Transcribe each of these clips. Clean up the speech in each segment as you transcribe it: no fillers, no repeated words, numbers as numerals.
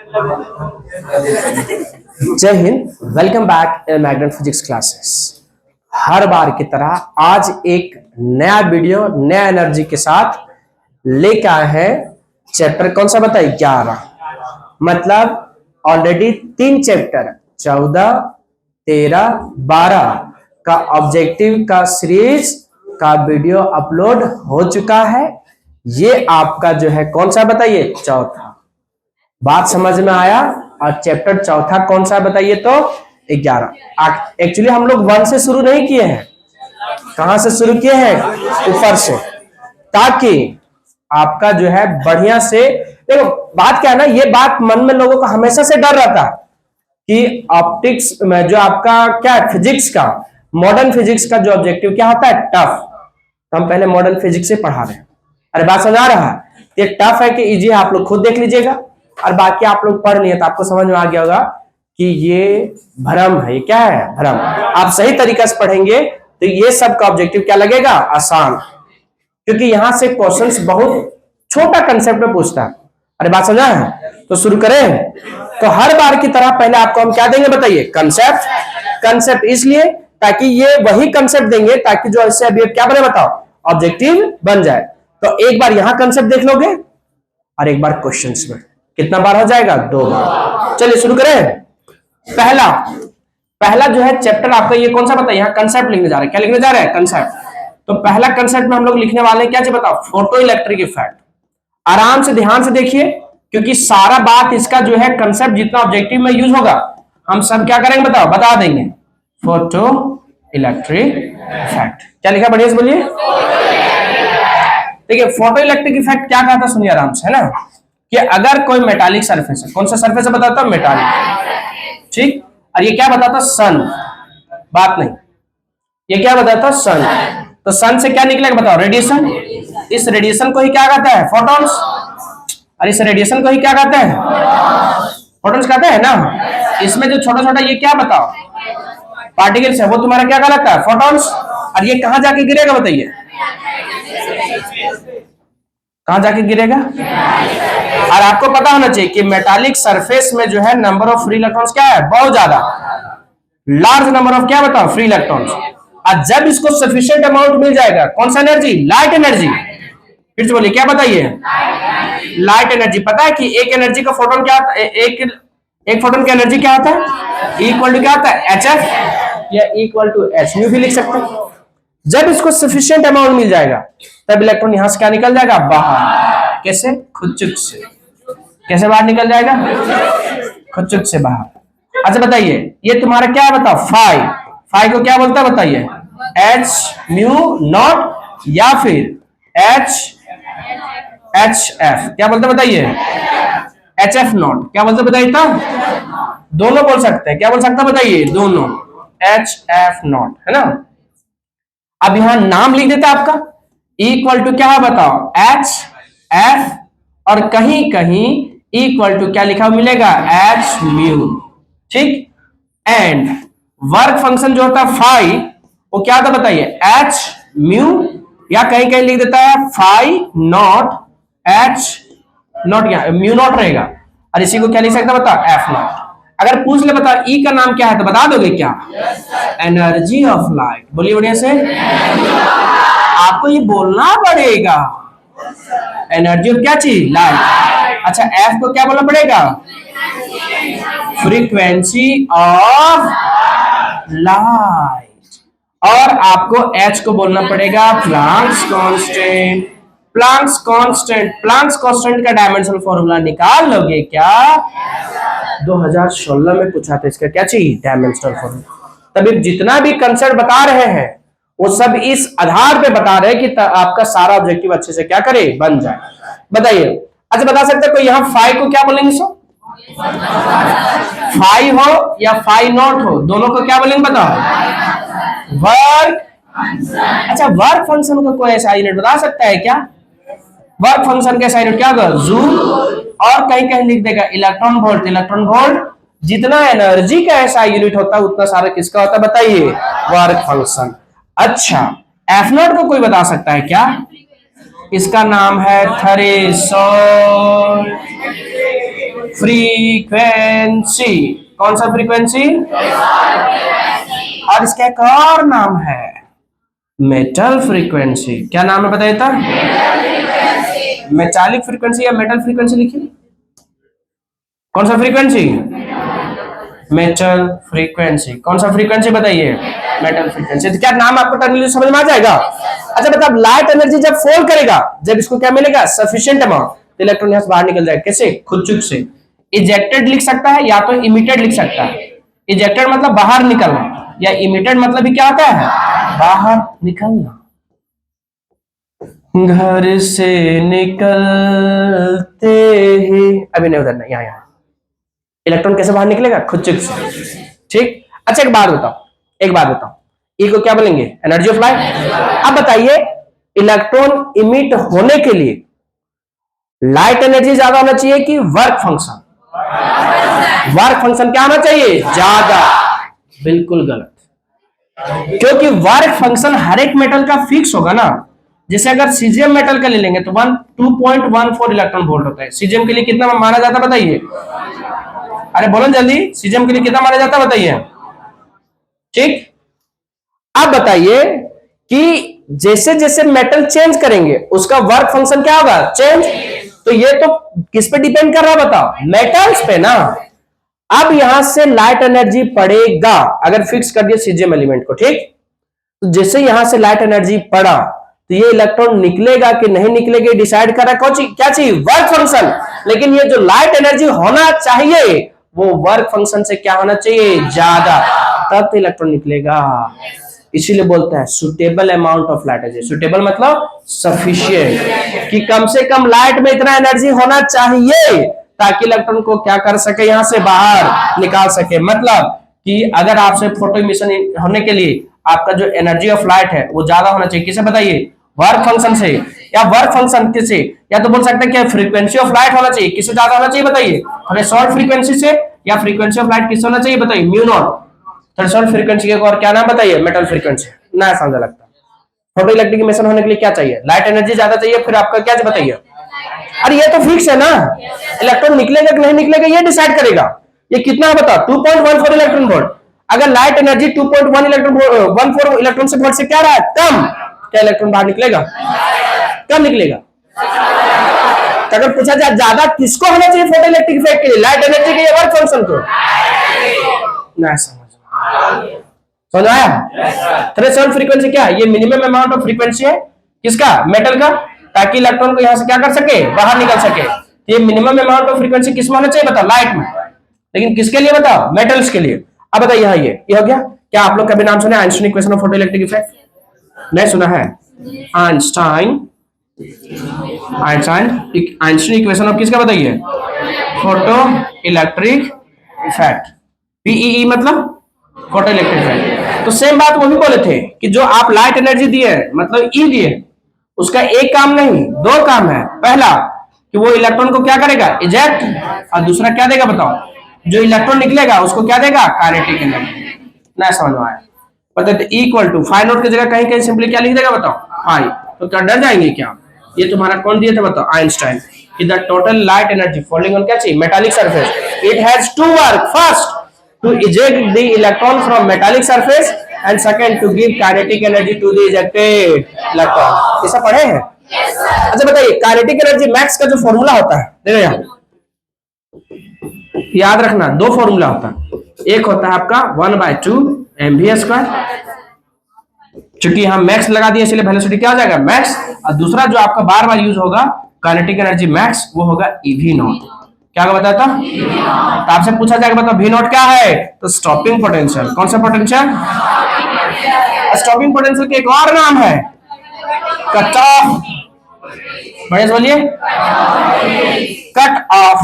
जय हिंद, welcome back in magnet physics classes. हर बार की तरह आज एक नया वीडियो नया एनर्जी के साथ लेके आए हैं। चैप्टर कौन सा बताइए? 11। मतलब ऑलरेडी 3 चैप्टर 14, 13, 12 का ऑब्जेक्टिव का सीरीज का वीडियो अपलोड हो चुका है। ये आपका जो है कौन सा बताइए? चौथा। बात समझ में आया? और चैप्टर चौथा कौन सा बताइए? तो 11। एक्चुअली हम लोग 1 से शुरू नहीं किए हैं। कहां से शुरू किए हैं? ऊपर से, ताकि आपका जो है बढ़िया से देखो। बात क्या है ना, ये बात मन में लोगों का हमेशा से डर रहता है कि ऑप्टिक्स में जो आपका क्या है, फिजिक्स का, मॉडर्न फिजिक्स का जो ऑब्जेक्टिव क्या होता है? टफ। तो हम पहले मॉडर्न फिजिक्स से पढ़ा रहे हैं। अरे बात समझ आ रहा है? ये टफ है कि इजी है, आप लोग खुद देख लीजिएगा। और बाकी आप लोग पढ़ लिए तो आपको समझ में आ गया होगा कि ये भ्रम है। ये क्या है? भ्रम। आप सही तरीके से पढ़ेंगे तो ये सब का ऑब्जेक्टिव क्या लगेगा? आसान। क्योंकि यहां से क्वेश्चंस बहुत छोटा कंसेप्ट में पूछता है। अरे बात समझा है? तो शुरू करें। तो हर बार की तरह पहले आपको हम क्या देंगे बताइए? कंसेप्ट। कंसेप्ट इसलिए ताकि ये वही कंसेप्ट देंगे ताकि जो इससे अभी क्या बने बताओ? ऑब्जेक्टिव बन जाए। तो एक बार यहां कंसेप्ट देख लोगे और एक बार क्वेश्चंस में। कितना बार हो जाएगा? 2 बार। चलिए शुरू करें। पहला जो है चैप्टर आपका ये कौन सा बताइए? यहाँ कंसेप्ट लिखने जा रहे हैं। क्या लिखने जा रहे हैं? कंसेप्ट। तो पहला कंसेप्ट में हम लोग लिखने वाले हैं क्या? बताओ, फोटो इलेक्ट्रिक इफेक्ट। आराम से ध्यान से देखिए, क्योंकि सारा बात इसका जो है कंसेप्ट जितना ऑब्जेक्टिव में यूज होगा हम सब क्या करेंगे बताओ? बता देंगे। Photo electric effect. क्या लिखा? बढ़िया से बोलिए। देखिए फोटो इलेक्ट्रिक इफेक्ट क्या कहता है, सुनिए आराम से, है ना। कि अगर कोई मेटालिक सरफेस है, कौन सा सरफेस है बताता हूं? मेटालिक। ठीक। और ये क्या बताता? सन। बात नहीं, ये क्या बताता? सन। तो सन से क्या निकलेगा बताओ? रेडिएशन। इस रेडिएशन को ही क्या कहता है? फोटॉन्स। और इस रेडिएशन को ही क्या कहते हैं? फोटॉन्स कहते हैं ना। इसमें जो छोटा छोटा ये क्या बताओ? पार्टिकल्स है, वो तुम्हारा क्या कहलाता है? फोटॉन्स। और ये कहां जाके गिरेगा बताइए? कहां जाके गिरेगा? और आपको पता होना चाहिए कि मेटालिक सरफेस में जो है नंबर ऑफ फ्री इलेक्ट्रॉन्स क्या है? बहुत ज्यादा, लार्ज नंबर ऑफ क्या बताओ? Free electrons. और जब इसको सफिशिएंट अमाउंट मिल जाएगा, कौन सा एनर्जी? Light energy. फिर से बोलिए, क्या बताइए? Light energy. पता है कि एक एनर्जी का फोटोन क्या होता है? एक फोटोन की एनर्जी क्या होता है? इक्वल टू क्या होता है? HF या इक्वल टू hν भी लिख सकते हैं। जब इसको सफिशिएंट अमाउंट मिल जाएगा तब इलेक्ट्रॉन यहां से क्या निकल जाएगा? बाहर। कैसे? खुदचुक से। कैसे बाहर निकल जाएगा? खुदचुक से बाहर। अच्छा बताइए, ये तुम्हारा क्या है बताओ? फाई। फाई को क्या बोलता है बताइए? hν0 या फिर HF। क्या बोलते बताइए? HF0। क्या बोलते बताइए? तो दोनों बोल सकते हैं। क्या बोल सकते हैं बताइए? दोनों। HF0, है ना। अब यहां नाम लिख देता आपका। इक्वल टू क्या है बताओ? HF। और कहीं कहीं इक्वल टू क्या लिखा मिलेगा? hν। ठीक। एंड वर्क फंक्शन जो होता है फाई, वो क्या था बताइए? hν, या कहीं कहीं लिख देता है फाई नॉट H0, या μ0 रहेगा। और इसी को क्या लिख सकता बताओ? F0। अगर पूछ ले बताओ E का नाम क्या है तो बता दोगे क्या? Energy of light. बोलिए बढ़िया से। आपको ये बोलना पड़ेगा। एनर्जी ऑफ क्या चीज? लाइट। अच्छा, F को क्या बोलना पड़ेगा? Frequency of light. और आपको H को बोलना पड़ेगा Planck's constant. Planck's constant, Planck's constant का डायमेंशनल फॉर्मूला निकाल लोगे क्या? 2016 में पूछा था इसका क्या चाहिए? Dimensional formula. तभी जितना भी कंसेप्ट बता रहे हैं वो सब इस आधार पे बता रहे हैं कि आपका सारा ऑब्जेक्टिव अच्छे से क्या करे? बन जाए। बताइए। अच्छा बता सकते कोई यहाँ फाई को क्या बोलेंगे? सो फाई हो या फाई नॉट हो, दोनों को क्या बोलेंगे बताओ? वर्क। अच्छा, वर्क फंक्शन को कोई ऐसा यूनिट बता सकता है क्या? वर्क फंक्शन का यूनिट क्या होगा? जूल। और कहीं कहीं लिख देगा इलेक्ट्रॉन वोल्ट। Electron volt. जितना एनर्जी का ऐसा यूनिट होता है उतना सारा किसका होता है बताइए? Work function. अच्छा, F0 को कोई बता सकता है क्या? इसका नाम है थ्रेशोल्ड। फ्रीक्वेंसी। कौन सा फ्रीक्वेंसी? और इसका एक और नाम है मेटल फ्रीक्वेंसी। क्या नाम है बताइए तो? मेटालिक फ्रीक्वेंसी या मेटल फ्रीक्वेंसी लिखिए। कौन सा फ्रीक्वेंसी? Metal frequency. कौन सा फ्रीक्वेंसी बताइए? Metal frequency. तो क्या नाम आपको टर्मिनोलॉजी समझ में आ जाएगा? अच्छा बता, लाइट एनर्जी जब फॉल करेगा, जब इसको क्या मिलेगा? सफिशिएंट अमाउंट, तो इलेक्ट्रॉन यहां से बाहर निकल जाएगा। कैसे? खुदचुक से। इजेक्टेड लिख सकता है या तो इमिटेड लिख सकता है। इजेक्टेड मतलब बाहर निकलना, या इमिटेड मतलब भी क्या होता है? बाहर निकलना। घर से निकलते ही, अभी नहीं, उधर नहीं, यहाँ इलेक्ट्रॉन कैसे बाहर निकलेगा? खुदचुक से। ठीक। अच्छा एक बात बताओ, ई को क्या बोलेंगे? Energy of light. अब बताइए, इलेक्ट्रॉन इमिट होने के लिए लाइट एनर्जी ज्यादा होना चाहिए कि वर्क फंक्शन? वर्क फंक्शन क्या होना चाहिए? ज्यादा। बिल्कुल गलत, क्योंकि वर्क फंक्शन हर एक मेटल का फिक्स होगा ना। जैसे अगर सीजियम मेटल का ले लेंगे तो 2.14 इलेक्ट्रॉन वोल्ट होता है। सीजियम के लिए कितना माना जाता है बताइए? अरे बोलो जल्दी, सीजियम के लिए कितना माना जाता है बताइए? ठीक। अब बताइए कि जैसे जैसे मेटल चेंज करेंगे उसका वर्क फंक्शन क्या होगा? चेंज। तो ये तो किस पे डिपेंड कर रहा है बताओ? मेटल्स पे ना। अब यहां से लाइट एनर्जी पड़ेगा, अगर फिक्स कर दिया सीजियम एलिमेंट को। ठीक। तो जैसे यहां से लाइट एनर्जी पड़ा तो ये इलेक्ट्रॉन निकलेगा कि नहीं निकलेगा डिसाइड कर रहा है क्या चाहिए? Work function. लेकिन ये जो लाइट एनर्जी होना चाहिए वो वर्क फंक्शन से क्या होना चाहिए? ज्यादा, तब तो इलेक्ट्रॉन निकलेगा। इसीलिए बोलता है suitable amount of light energy. Suitable मतलब सफिशिएंट, कि कम से कम लाइट में इतना एनर्जी होना चाहिए ताकि इलेक्ट्रॉन को क्या कर सके? यहां से बाहर निकाल सके। मतलब कि अगर आपसे फोटो इमिशन होने के लिए आपका जो एनर्जी ऑफ लाइट है वो ज्यादा होना चाहिए, किसे बताइए? वर्क फंक्शन से। या वर्क फंक्शन किसे, या तो बोल सकते हैं कि फ्रीक्वेंसी ऑफ लाइट होना चाहिए, किससे ज्यादा होना चाहिए बताइए? थ्रेशोल्ड फ्रीक्वेंसी से। या फ्रीक्वेंसी ऑफ लाइट किससे होना चाहिए बताइए? Mu naught. थ्रेशोल्ड फ्रीक्वेंसी के और क्या नाम बताइए? Metal frequency. ना समझा लगता। फोटो इलेक्ट्रिक इमिशन होने के लिए क्या चाहिए? लाइट एनर्जी ज्यादा चाहिए, फिर आपका क्या बताइए? अरे ये तो फिक्स है ना, इलेक्ट्रॉन निकलेगा कि नहीं निकलेगा ये डिसाइड करेगा। ये कितना है बताओ? 2.14 इलेक्ट्रॉन वोल्ट। अगर लाइट एनर्जी 2.1 इलेक्ट्रॉन 14 इलेक्ट्रॉन से वोल्ट से क्या रहा है? कम, क्या इलेक्ट्रॉन बाहर निकलेगा? कम निकलेगा। तो अगर पूछा जाए ज्यादा किसको होना चाहिए फोटो इलेक्ट्रिक इफेक्ट के लिए? लाइट एनर्जी के या वर्क फंक्शन को? ना समझ आया? थ्रेशोल्ड फ्रीक्वेंसी क्या है? ये मिनिमम अमाउंट ऑफ फ्रीक्वेंसी है किसका? मेटल का, ताकि इलेक्ट्रॉन को यहां से क्या कर सके? बाहर निकल सके। ये मिनिमम अमाउंट ऑफ फ्रीक्वेंसी किस में होना चाहिए बताओ? लाइट में। लेकिन किसके लिए बताओ? मेटल्स के लिए। अब बताइए यहाँ ये हो गया। क्या आप लोग कभी नाम सुने Einstein equation of photo electric effect? नहीं सुना है? आइंस्टाइन इक्वेशन ऑफ किसका बताइए? Photo electric effect. पीईई मतलब फोटो इलेक्ट्रिक इफेक्ट। तो सेम बात वो भी बोले थे कि जो आप लाइट एनर्जी दिए मतलब ई दिए, उसका एक काम नहीं दो काम है। पहला कि वो इलेक्ट्रॉन को क्या करेगा? इजेक्ट। और दूसरा क्या देगा बताओ? जो इलेक्ट्रॉन निकलेगा उसको क्या देगा? Kinetic energy. ना समझ में आया? पता इक्वल टू फाइव नोट की जगह कहीं कहीं सिंपली क्या लिख देगा बताओ? आई। तो क्या डर जाएंगे क्या? ये तुम्हारा कौन दिया था बताओ? Einstein. The total light energy falling on क्या चाहिए? Metallic surface. It has to work. First to eject the electron from metallic surface and second to give kinetic energy to the ejected electron। ऐसा पढ़े हैं? अच्छा बताइए, kinetic energy max का जो formula होता है, देखो यहाँ याद रखना, दो फॉर्मूला होता है। एक होता है आपका 1/2 mv², चूंकि हम मैक्स लगा दिए इसलिए वेलोसिटी क्या हो जाएगा? मैक्स। और दूसरा जो आपका बार बार यूज होगा काइनेटिक एनर्जी मैक्स, वो होगा ev0। क्या बताया था? तो आपसे पूछा जाएगा बताओ v0 क्या है? तो स्टॉपिंग पोटेंशियल। कौन सा पोटेंशियल? स्टॉपिंग पोटेंशियल के एक और नाम है कट ऑफ। बढ़िया बोलिए, कट ऑफ।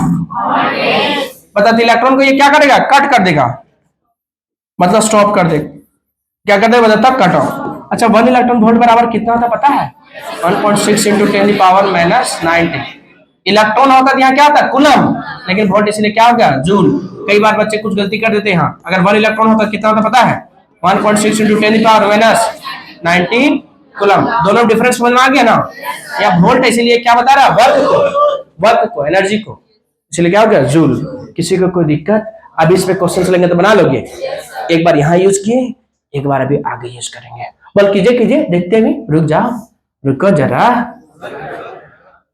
बताते इलेक्ट्रॉन को ये क्या करेगा? कट कर देगा, मतलब स्टॉप कर दे। क्या कर देगा बताता? Cut off. अच्छा 1 इलेक्ट्रॉन वोल्ट बराबर कितना होता पता है? 1.6 × 10⁻⁻⁹ इलेक्ट्रॉन होता है यहाँ क्या होता है? कूलम, लेकिन वोल्ट इसलिए क्या हो गया? जूल। कई बार बच्चे कुछ गलती कर देते हैं यहाँ। अगर 1 इलेक्ट्रॉन होता कितना होता पता है? 1.6 × 10⁻⁻⁹ कूलम। दोनों डिफरेंस समझ में आ गया ना? या वोल्ट इसीलिए क्या बता रहा है? वर्क को, एनर्जी को। इसलिए क्या हो गया जूल। किसी को कोई दिक्कत? अभी इस पे क्वेश्चन लेंगे तो बना लोगे। एक बार यहाँ यूज किए, एक बार अभी आगे यूज करेंगे। बोल कीजिए कीजिए, देखते भी, रुक जाओ, रुको जरा।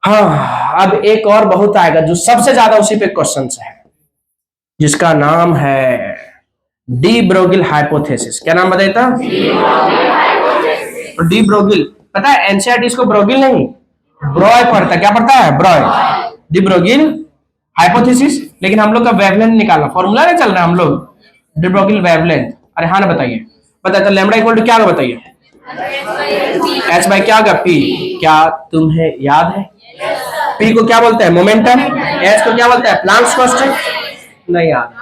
हाँ, अब एक और बहुत आएगा जो सबसे ज्यादा उसी पे क्वेश्चन है, जिसका नाम है डी ब्रोगिल हाइपोथेसिस। क्या नाम बताया था? डी ब्रोगिल। पता है एनसीईआरटी इसको ब्रोगिल नहीं ब्रॉय पढ़ता है। क्या पढ़ता है? ब्रॉय। De Broglie hypothesis. लेकिन हम लोग का वेवलेंथ निकालना, फॉर्मूला नहीं चल रहा हम लोग। De Broglie wavelength. अरे हाँ ना, बताइए बताइए तो लैम्बडा इक्वल टू क्या होगा बताइए? एच बाई क्या होगा? पी। क्या तुम्हें याद है? पी को क्या बोलते हैं? मोमेंटम। एच को क्या बोलते हैं? Planck's constant. नहीं याद?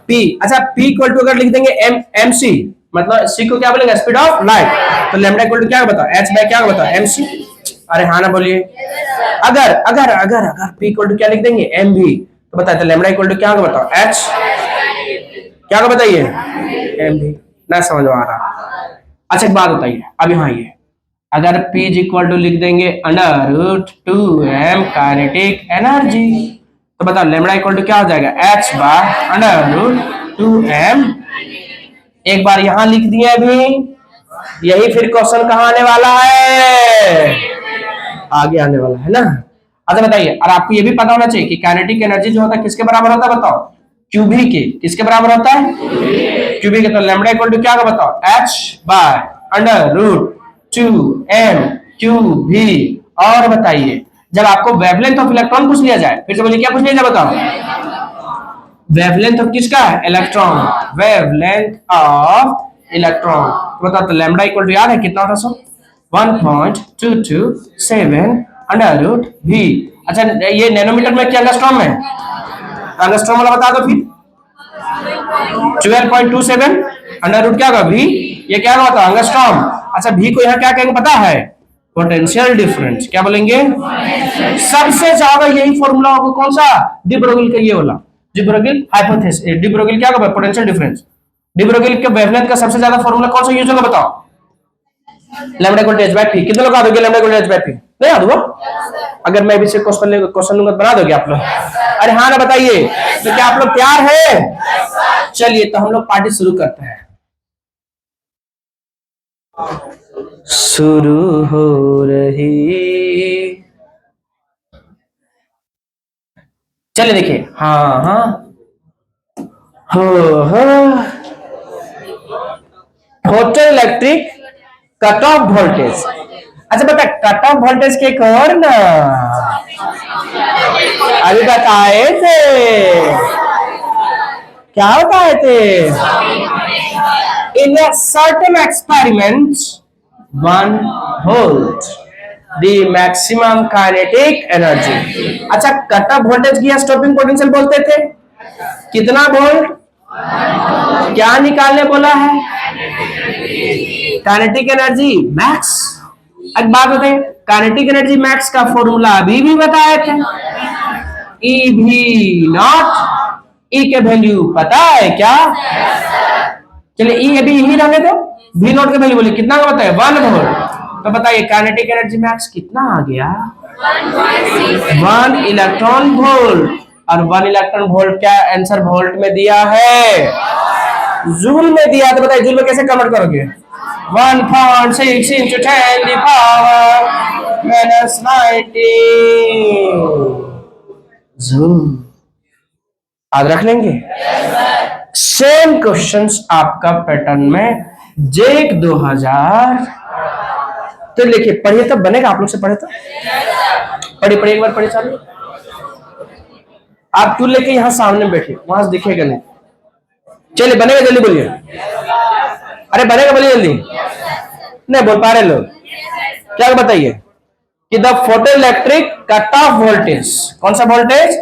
पी। अच्छा, पी इक्वल टू अगर लिख देंगे एम एम सी, मतलब सी को क्या बोलेंगे? Speed of light. तो लैम्बडा इक्वल टू क्या बताओ? एच बाई क्या बताओ? M C. अरे हाँ ना बोलिए। अगर अगर अगर अगर पी इक्वल टू क्या लिख देंगे? एम भी, तो बताए तो लैम्बडा इक्वल टू क्या होगा बताओ? एच क्या होगा बताइए? एम भी। ना समझ में आ रहा? अच्छा एक बात बताइए, अब यहाँ ये अगर P इज इक्वल टू लिख देंगे under root 2m kinetic energy, तो बताओ लैम्बडा इक्वल टू क्या हो जाएगा? h बार अंडर रूट 2m। एक बार यहां लिख दिए अभी, यही फिर क्वेश्चन कहां आने वाला है? आगे आने वाला है ना। अच्छा बताइए, और आपको ये भी पता होना चाहिए कि काइनेटिक एनर्जी जो होता है किसके बराबर होता है बताओ? क्यूबी के। किसके बराबर होता है? क्यूबी के। तो लैम्बडा इक्वल टू क्या होगा बताओ? h by under root 2m cube भी। और बताइए, जब आपको वेवलेंथ ऑफ इलेक्ट्रॉन पूछ लिया जाए, फिर से बोलिए क्या पूछ लिया जाए बताओ? वेवलेंथ ऑफ किसका? इलेक्ट्रॉन। Wavelength of electron. तो बताओ तो लैम्बडा इक्वल टू याद है कितना होता है? 1.227 अंडर रूट भी। अच्छा ये नैनोमीटर में क्या एंगस्ट्रॉम में? एंगस्ट्रॉम वाला बता दो फिर। 12.27 अंडर रूट क्या होगा? भी। ये क्या होता है? एंगस्ट्रॉम। अच्छा भी को यहाँ क्या कहेंगे पता है? Potential difference. क्या बोलेंगे? सबसे ज्यादा यही फॉर्मूला होगा कौन सा? डी ब्रोगिल का ये वाला। De Broglie hypothesis. De Broglie क्या होगा? Potential difference. डी ब्रोगिल के वेवलेंथ का सबसे ज्यादा फॉर्मूला कौन सा यूज होगा बताओ? Lambda equal to h by p। कितने लोग आ दोगे lambda equal to h by p? नहीं आ दूंगा। अगर मैं भी से क्वेश्चन लूंगा बना दोगे आप लोग? अरे हाँ ना बताइए। तो क्या आप लोग तैयार है? चलिए तो हम लोग पार्टी शुरू करते हैं। शुरू हो रही। चलिए देखिए, हाँ हाँ हो photo electric cut off voltage. अच्छा बता, कट ऑफ वोल्टेज के एक और ना अभी बताए थे। क्या बताए थे? इन a certain experiment 1 volt the maximum kinetic energy। अच्छा कट ऑफ वोल्टेज की स्टॉपिंग पोटेंशियल बोलते थे कितना वोल्ट? क्या निकालने बोला है? Kinetic energy max. एक बात बताइए, काइनेटिक एनर्जी मैक्स का फॉर्मूला अभी भी बताए थे। ई भी नॉट। ई के वैल्यू पता है क्या? चलिए ई अभी यही रहने दो। भी नॉट के वैल्यू बोलिए कितना का बताइए? 1 वोल्ट। तो बताइए काइनेटिक एनर्जी मैक्स कितना आ गया? 1 इलेक्ट्रॉन वोल्ट। और 1 इलेक्ट्रॉन वोल्ट क्या आंसर वोल्ट में दिया है? जूल में दिया। तो बताइए जूल में कैसे कन्वर्ट करोगे? 1.6 into 10 the power minus 19 joule. याद रख लेंगे। सेम क्वेश्चंस आपका पैटर्न में जेक 2000। तो लिखिए, पढ़िए तब बनेगा। आप लोग से पढ़े तो पढ़िए पढ़िए एक बार पढ़िए। चालू आप टूल लेके यहां सामने बैठिए, वहां से दिखेगा नहीं। चलिए बनेगा, जल्दी बोलिए। अरे बनेगा बोलिए जल्दी। नहीं बोल पा रहे लोग। क्या बताइए कि the photo electric cut off voltage, कौन सा voltage?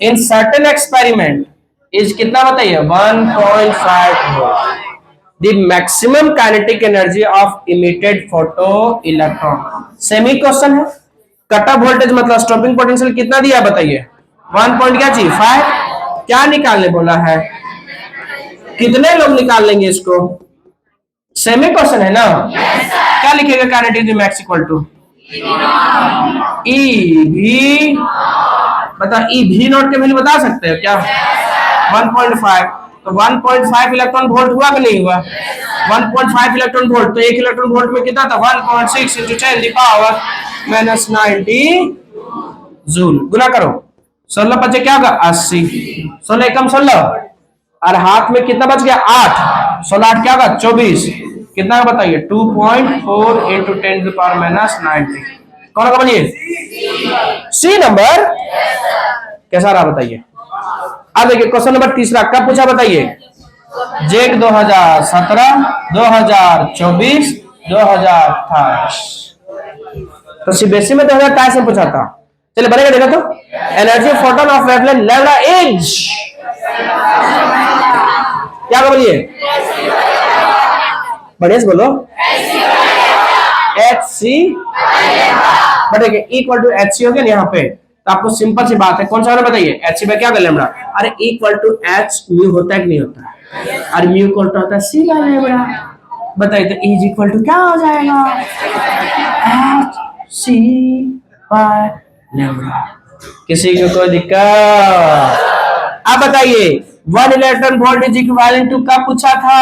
In certain experiment is कितना बताइए? 1.5 volt. The maximum kinetic energy of emitted photo electron. Semi question है। कट ऑफ वोल्टेज मतलब स्टॉपिंग पोटेंशियल कितना दिया बताइए? 1 पॉइंट क्या चाहिए? 5। क्या निकालने बोला है? कितने लोग निकाल लेंगे इसको? सेमी क्वेश्चन है ना। क्या लिखेगा काइनेटिक मैक्स इक्वल टू? ई भी बता ई भी नॉट के वैल्यू बता सकते हो क्या? 1.5। तो 1.5 इलेक्ट्रॉन वोल्ट हुआ कि नहीं हुआ? 1.5 इलेक्ट्रॉन वोल्ट, तो 1 इलेक्ट्रॉन वोल्ट में कितना था? 1.6 × 10⁻⁻⁻⁹ जूल। गुना करो, 16 बचे क्या होगा? 80। 16 एकम 16, और हाथ में कितना बच गया? 8। 16 8 क्या होगा? 24। कितना का बताइए? 2.4 × 10⁻⁻90। कौन होगा? बोलिए सी नंबर। कैसा रहा बताइए? अब देखिए क्वेश्चन नंबर तीसरा, कब पूछा बताइए? जेक 2017, 2024, 2028। तो सीबीएसई में 2028 में पूछा था। चलिए बनेगा, देखा तो energy photon of wavelength lambda is क्या? बोलिए बढ़िया से बोलो। एच सी बढ़ेगा इक्वल टू एच सी हो गया यहाँ पे। तो आपको सिंपल सी बात है, कौन सा वाला बताइए? एच सी बाय क्या होगा? लैम्डा। अरे इक्वल टू एच म्यू होता है कि नहीं होता है? और म्यू इक्वल टू होता है सी बाय लैम्डा। बताइए तो इज इक्वल टू क्या हो जाएगा? H c by lambda. किसी को कोई दिक्कत? अब बताइए 1 electron volt is equivalent to कब पूछा था?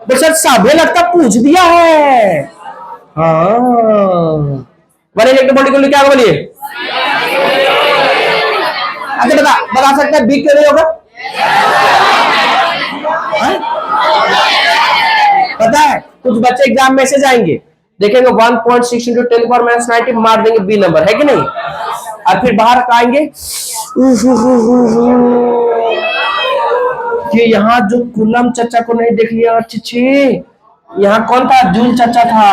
बेशक साबे लगता पूछ दिया है। हाँ 1 इलेक्ट्रॉन वोल्ट इक्वल टू क्या होगा? बोलिए। अच्छा बता सकते हैं बी क्यों नहीं होगा? पता है कुछ बच्चे एग्जाम में से जाएंगे, देखेंगे 1.6 × 10⁻90 मार देंगे बी नंबर, है कि नहीं? और फिर बाहर आएंगे कि यहाँ जो कुलम चचा को नहीं देख लिया, अच्छी यहाँ कौन था? जूल चचा था।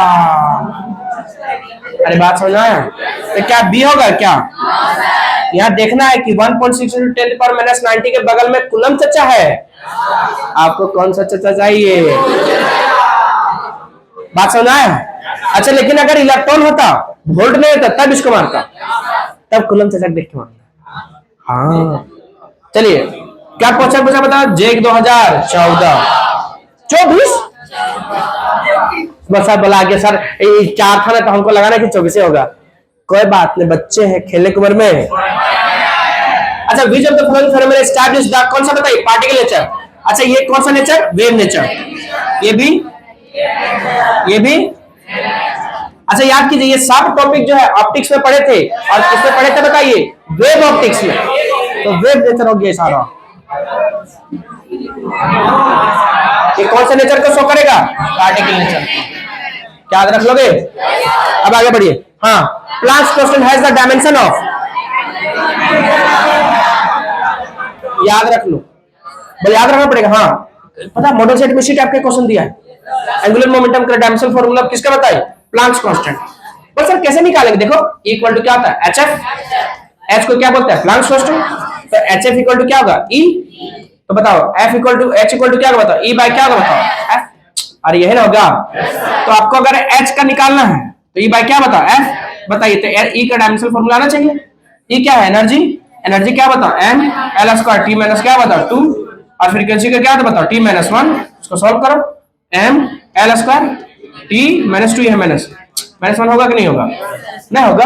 अरे बात समझना है? तो क्या बी होगा क्या? यहाँ देखना है कि 1.6 × 10⁻90 के बगल में कुलम चचा है। आपको कौन सा चचा चाहिए? बात समझना है? अच्छा लेकिन अगर इलेक्ट्रॉन होता, वोल्ट नहीं होता, तब इसको मारता, तब कुलम चचा देख के मारता। हाँ चलिए क्या क्वेश्चन पूछा बताओ? जेक 2014 24 बस सर बोला कि सर 4 था ना, तो हमको लगा ना कि 24 होगा। कोई बात नहीं, बच्चे हैं, खेलने की उम्र में। अच्छा विच of the following theorem establish the, कौन सा बताइए? Particle nature. अच्छा ये कौन सा नेचर? Wave nature. ये भी अच्छा याद कीजिए, ये सब टॉपिक जो है ऑप्टिक्स में पढ़े थे, और किसमें पढ़े थे बताइए? वेव ऑप्टिक्स में। तो वेव नेचर हो गया सारा। ये कौन सा नेचर को शो करेगा? Particle nature. क्या याद रख लोगे? अब आगे बढ़िए। हाँ Planck's constant has the dimension of, याद रख लो, बोले याद रखना पड़ेगा। हाँ पता मॉडल सेट में शीट आपके क्वेश्चन दिया है, एंगुलर मोमेंटम का डायमेंशन फार्मूला किसका बताइए? Planck's constant. बस सर कैसे निकालेंगे? देखो इक्वल टू क्या होता है? एचएफ। एच को क्या बोलते हैं? Planck's constant. तो एचएफ इक्वल टू क्या होगा? ई। तो बताओ f equal to h equal to क्या होगा? बताओ ई बाय क्या होगा? बताओ एफ। अरे यही ना होगा। तो आपको अगर एच का निकालना है तो ई बाय क्या? बताओ एफ। बताइए तो ई का डायमेंशन फार्मूला आना चाहिए। ई क्या है? एनर्जी। एनर्जी क्या बताओ? M L square T minus क्या बताओ? 2। और फ्रीक्वेंसी का क्या था बताओ? T minus 1। इसको सॉल्व करो। M L square T minus 2 है, माइनस 1 होगा कि नहीं होगा? नहीं होगा।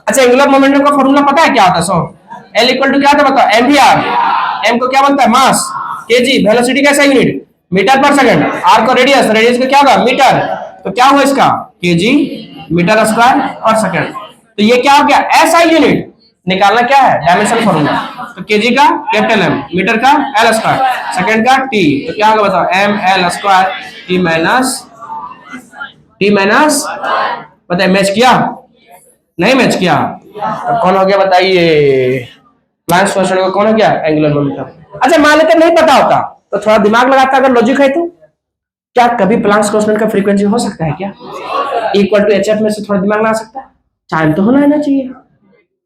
अच्छा एंगुलर मोमेंटम का फॉर्मूला पता है क्या होता है? सो एल इक्वल टू क्या था बताओ? M we are. एम को क्या बनता है? मास। केजी। वेलोसिटी कैसा यूनिट? मीटर पर सेकंड। आर को रेडियस। रेडियस का क्या होगा? मीटर। तो क्या हुआ इसका? केजी मीटर स्क्वायर पर सेकंड। तो ये क्या हो गया? SI unit. निकालना क्या है? Dimension formula. तो केजी का कैपिटल एम, मीटर का एल स्क्वायर, सेकंड का टी। तो क्या होगा बताओ? M L square T minus बताइए। मैच किया? नहीं मैच किया। तो कौन हो गया बताइए? प्लैंक्स कांस्टेंट को कौन हो गया? Angular momentum. अच्छा मान लेते नहीं पता होता तो थोड़ा दिमाग लगाता, अगर लॉजिक है तो। क्या कभी प्लैंक्स कांस्टेंट का फ्रीक्वेंसी हो सकता है क्या? इक्वल टू एचएफ में से थोड़ा दिमाग लगा सकता है? टाइम तो होना चाहिए।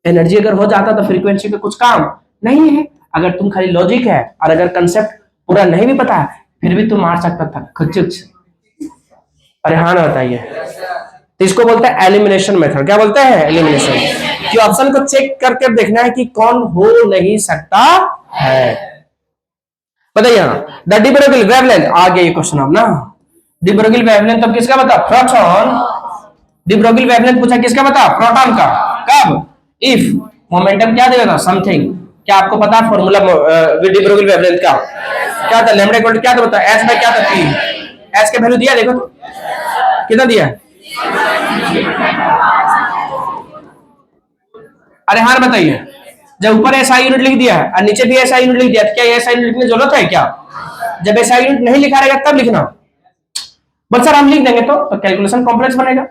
एनर्जी अगर हो जाता तो फ्रीक्वेंसी का कुछ काम नहीं है। अगर तुम खाली लॉजिक है और अगर कंसेप्ट पूरा नहीं भी पता है फिर भी तुम मार सकता था खच्चुच। अरे हाँ ना बताइए। तो इसको बोलते हैं एलिमिनेशन मेथड। क्या बोलते हैं? एलिमिनेशन। कि ऑप्शन को चेक करके देखना है कि कौन हो नहीं सकता है। बताइए द डी ब्रोगिल वेवलेंथ। आ गया ये क्वेश्चन अब ना। डी ब्रोगिल वेवलेंथ अब किसका बता? प्रोटॉन। डी ब्रोगिल वेवलेंथ पूछा किसका बता? प्रोटॉन का। कब? इफ मोमेंटम क्या देगा था, समथिंग। क्या आपको पता है फॉर्मूला डी ब्रोगली वेवलेंथ का क्या था? लैम्डा इक्वल टू क्या था बता, एच बाय क्या था, पी। एच का वैल्यू दिया, देखो तो कितना दिया। अरे हाँ बताइए, जब ऊपर एसआई यूनिट लिख दिया है और नीचे भी एसआई यूनिट लिख दिया, तो क्या एसआई यूनिट लिखने की जरूरत है क्या? जब एसआई यूनिट नहीं लिखा रहेगा तब लिखना। बस सर हम लिख देंगे तो कैलकुलेशन कॉम्प्लेक्स बनेगा।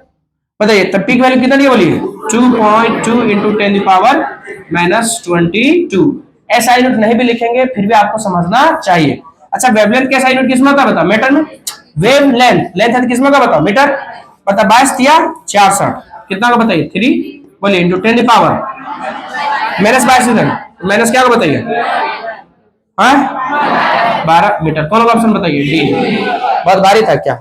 बताइए तब पीक वैल्यू कितना दिया बोलिए, 2.2 इंटू 10 पावर -22। एसआई यूनिट नहीं भी लिखेंगे फिर भी आपको समझना चाहिए। अच्छा वेवलेंथ का एसआई यूनिट किस में होता है बता, मीटर में। वेव लेंथ लेंथ है किस में का बताओ, मीटर। बता 22 या 66 कितना का बताइए, 3 बोलिए इंटू 10 पावर -22 इधर माइनस क्या का बताइए, हाँ 12 मीटर। कौन सा ऑप्शन बताइए, डी। बहुत भारी था क्या?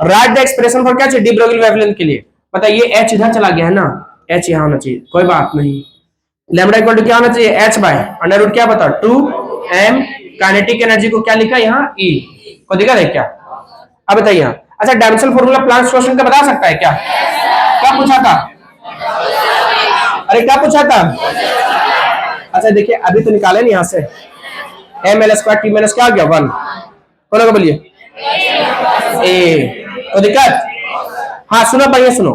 राइट द एक्सप्रेशन फॉर क्या चाहिए, डी ब्रोगली वेवलेंथ के लिए। बताइए एच इधर चला गया है ना, एच यहाँ होना चाहिए, कोई बात नहीं। लैम्डा इक्वल टू क्या होना चाहिए, एच बाय अंडर रूट क्या बता 2m। काइनेटिक एनर्जी को क्या लिखा यहाँ, ई को दिखा है क्या? अब बताइए। अच्छा डायमेंशनल फॉर्मूला प्लांक्स कांस्टेंट का बता सकता है क्या? क्या पूछा था? अरे क्या पूछा था? अच्छा देखिए अभी तो निकाले नहीं यहाँ से, m L square T minus क्या आ गया 1। कौन होगा बोलिए, ए। तो दिक्कत, हाँ सुनो भैया सुनो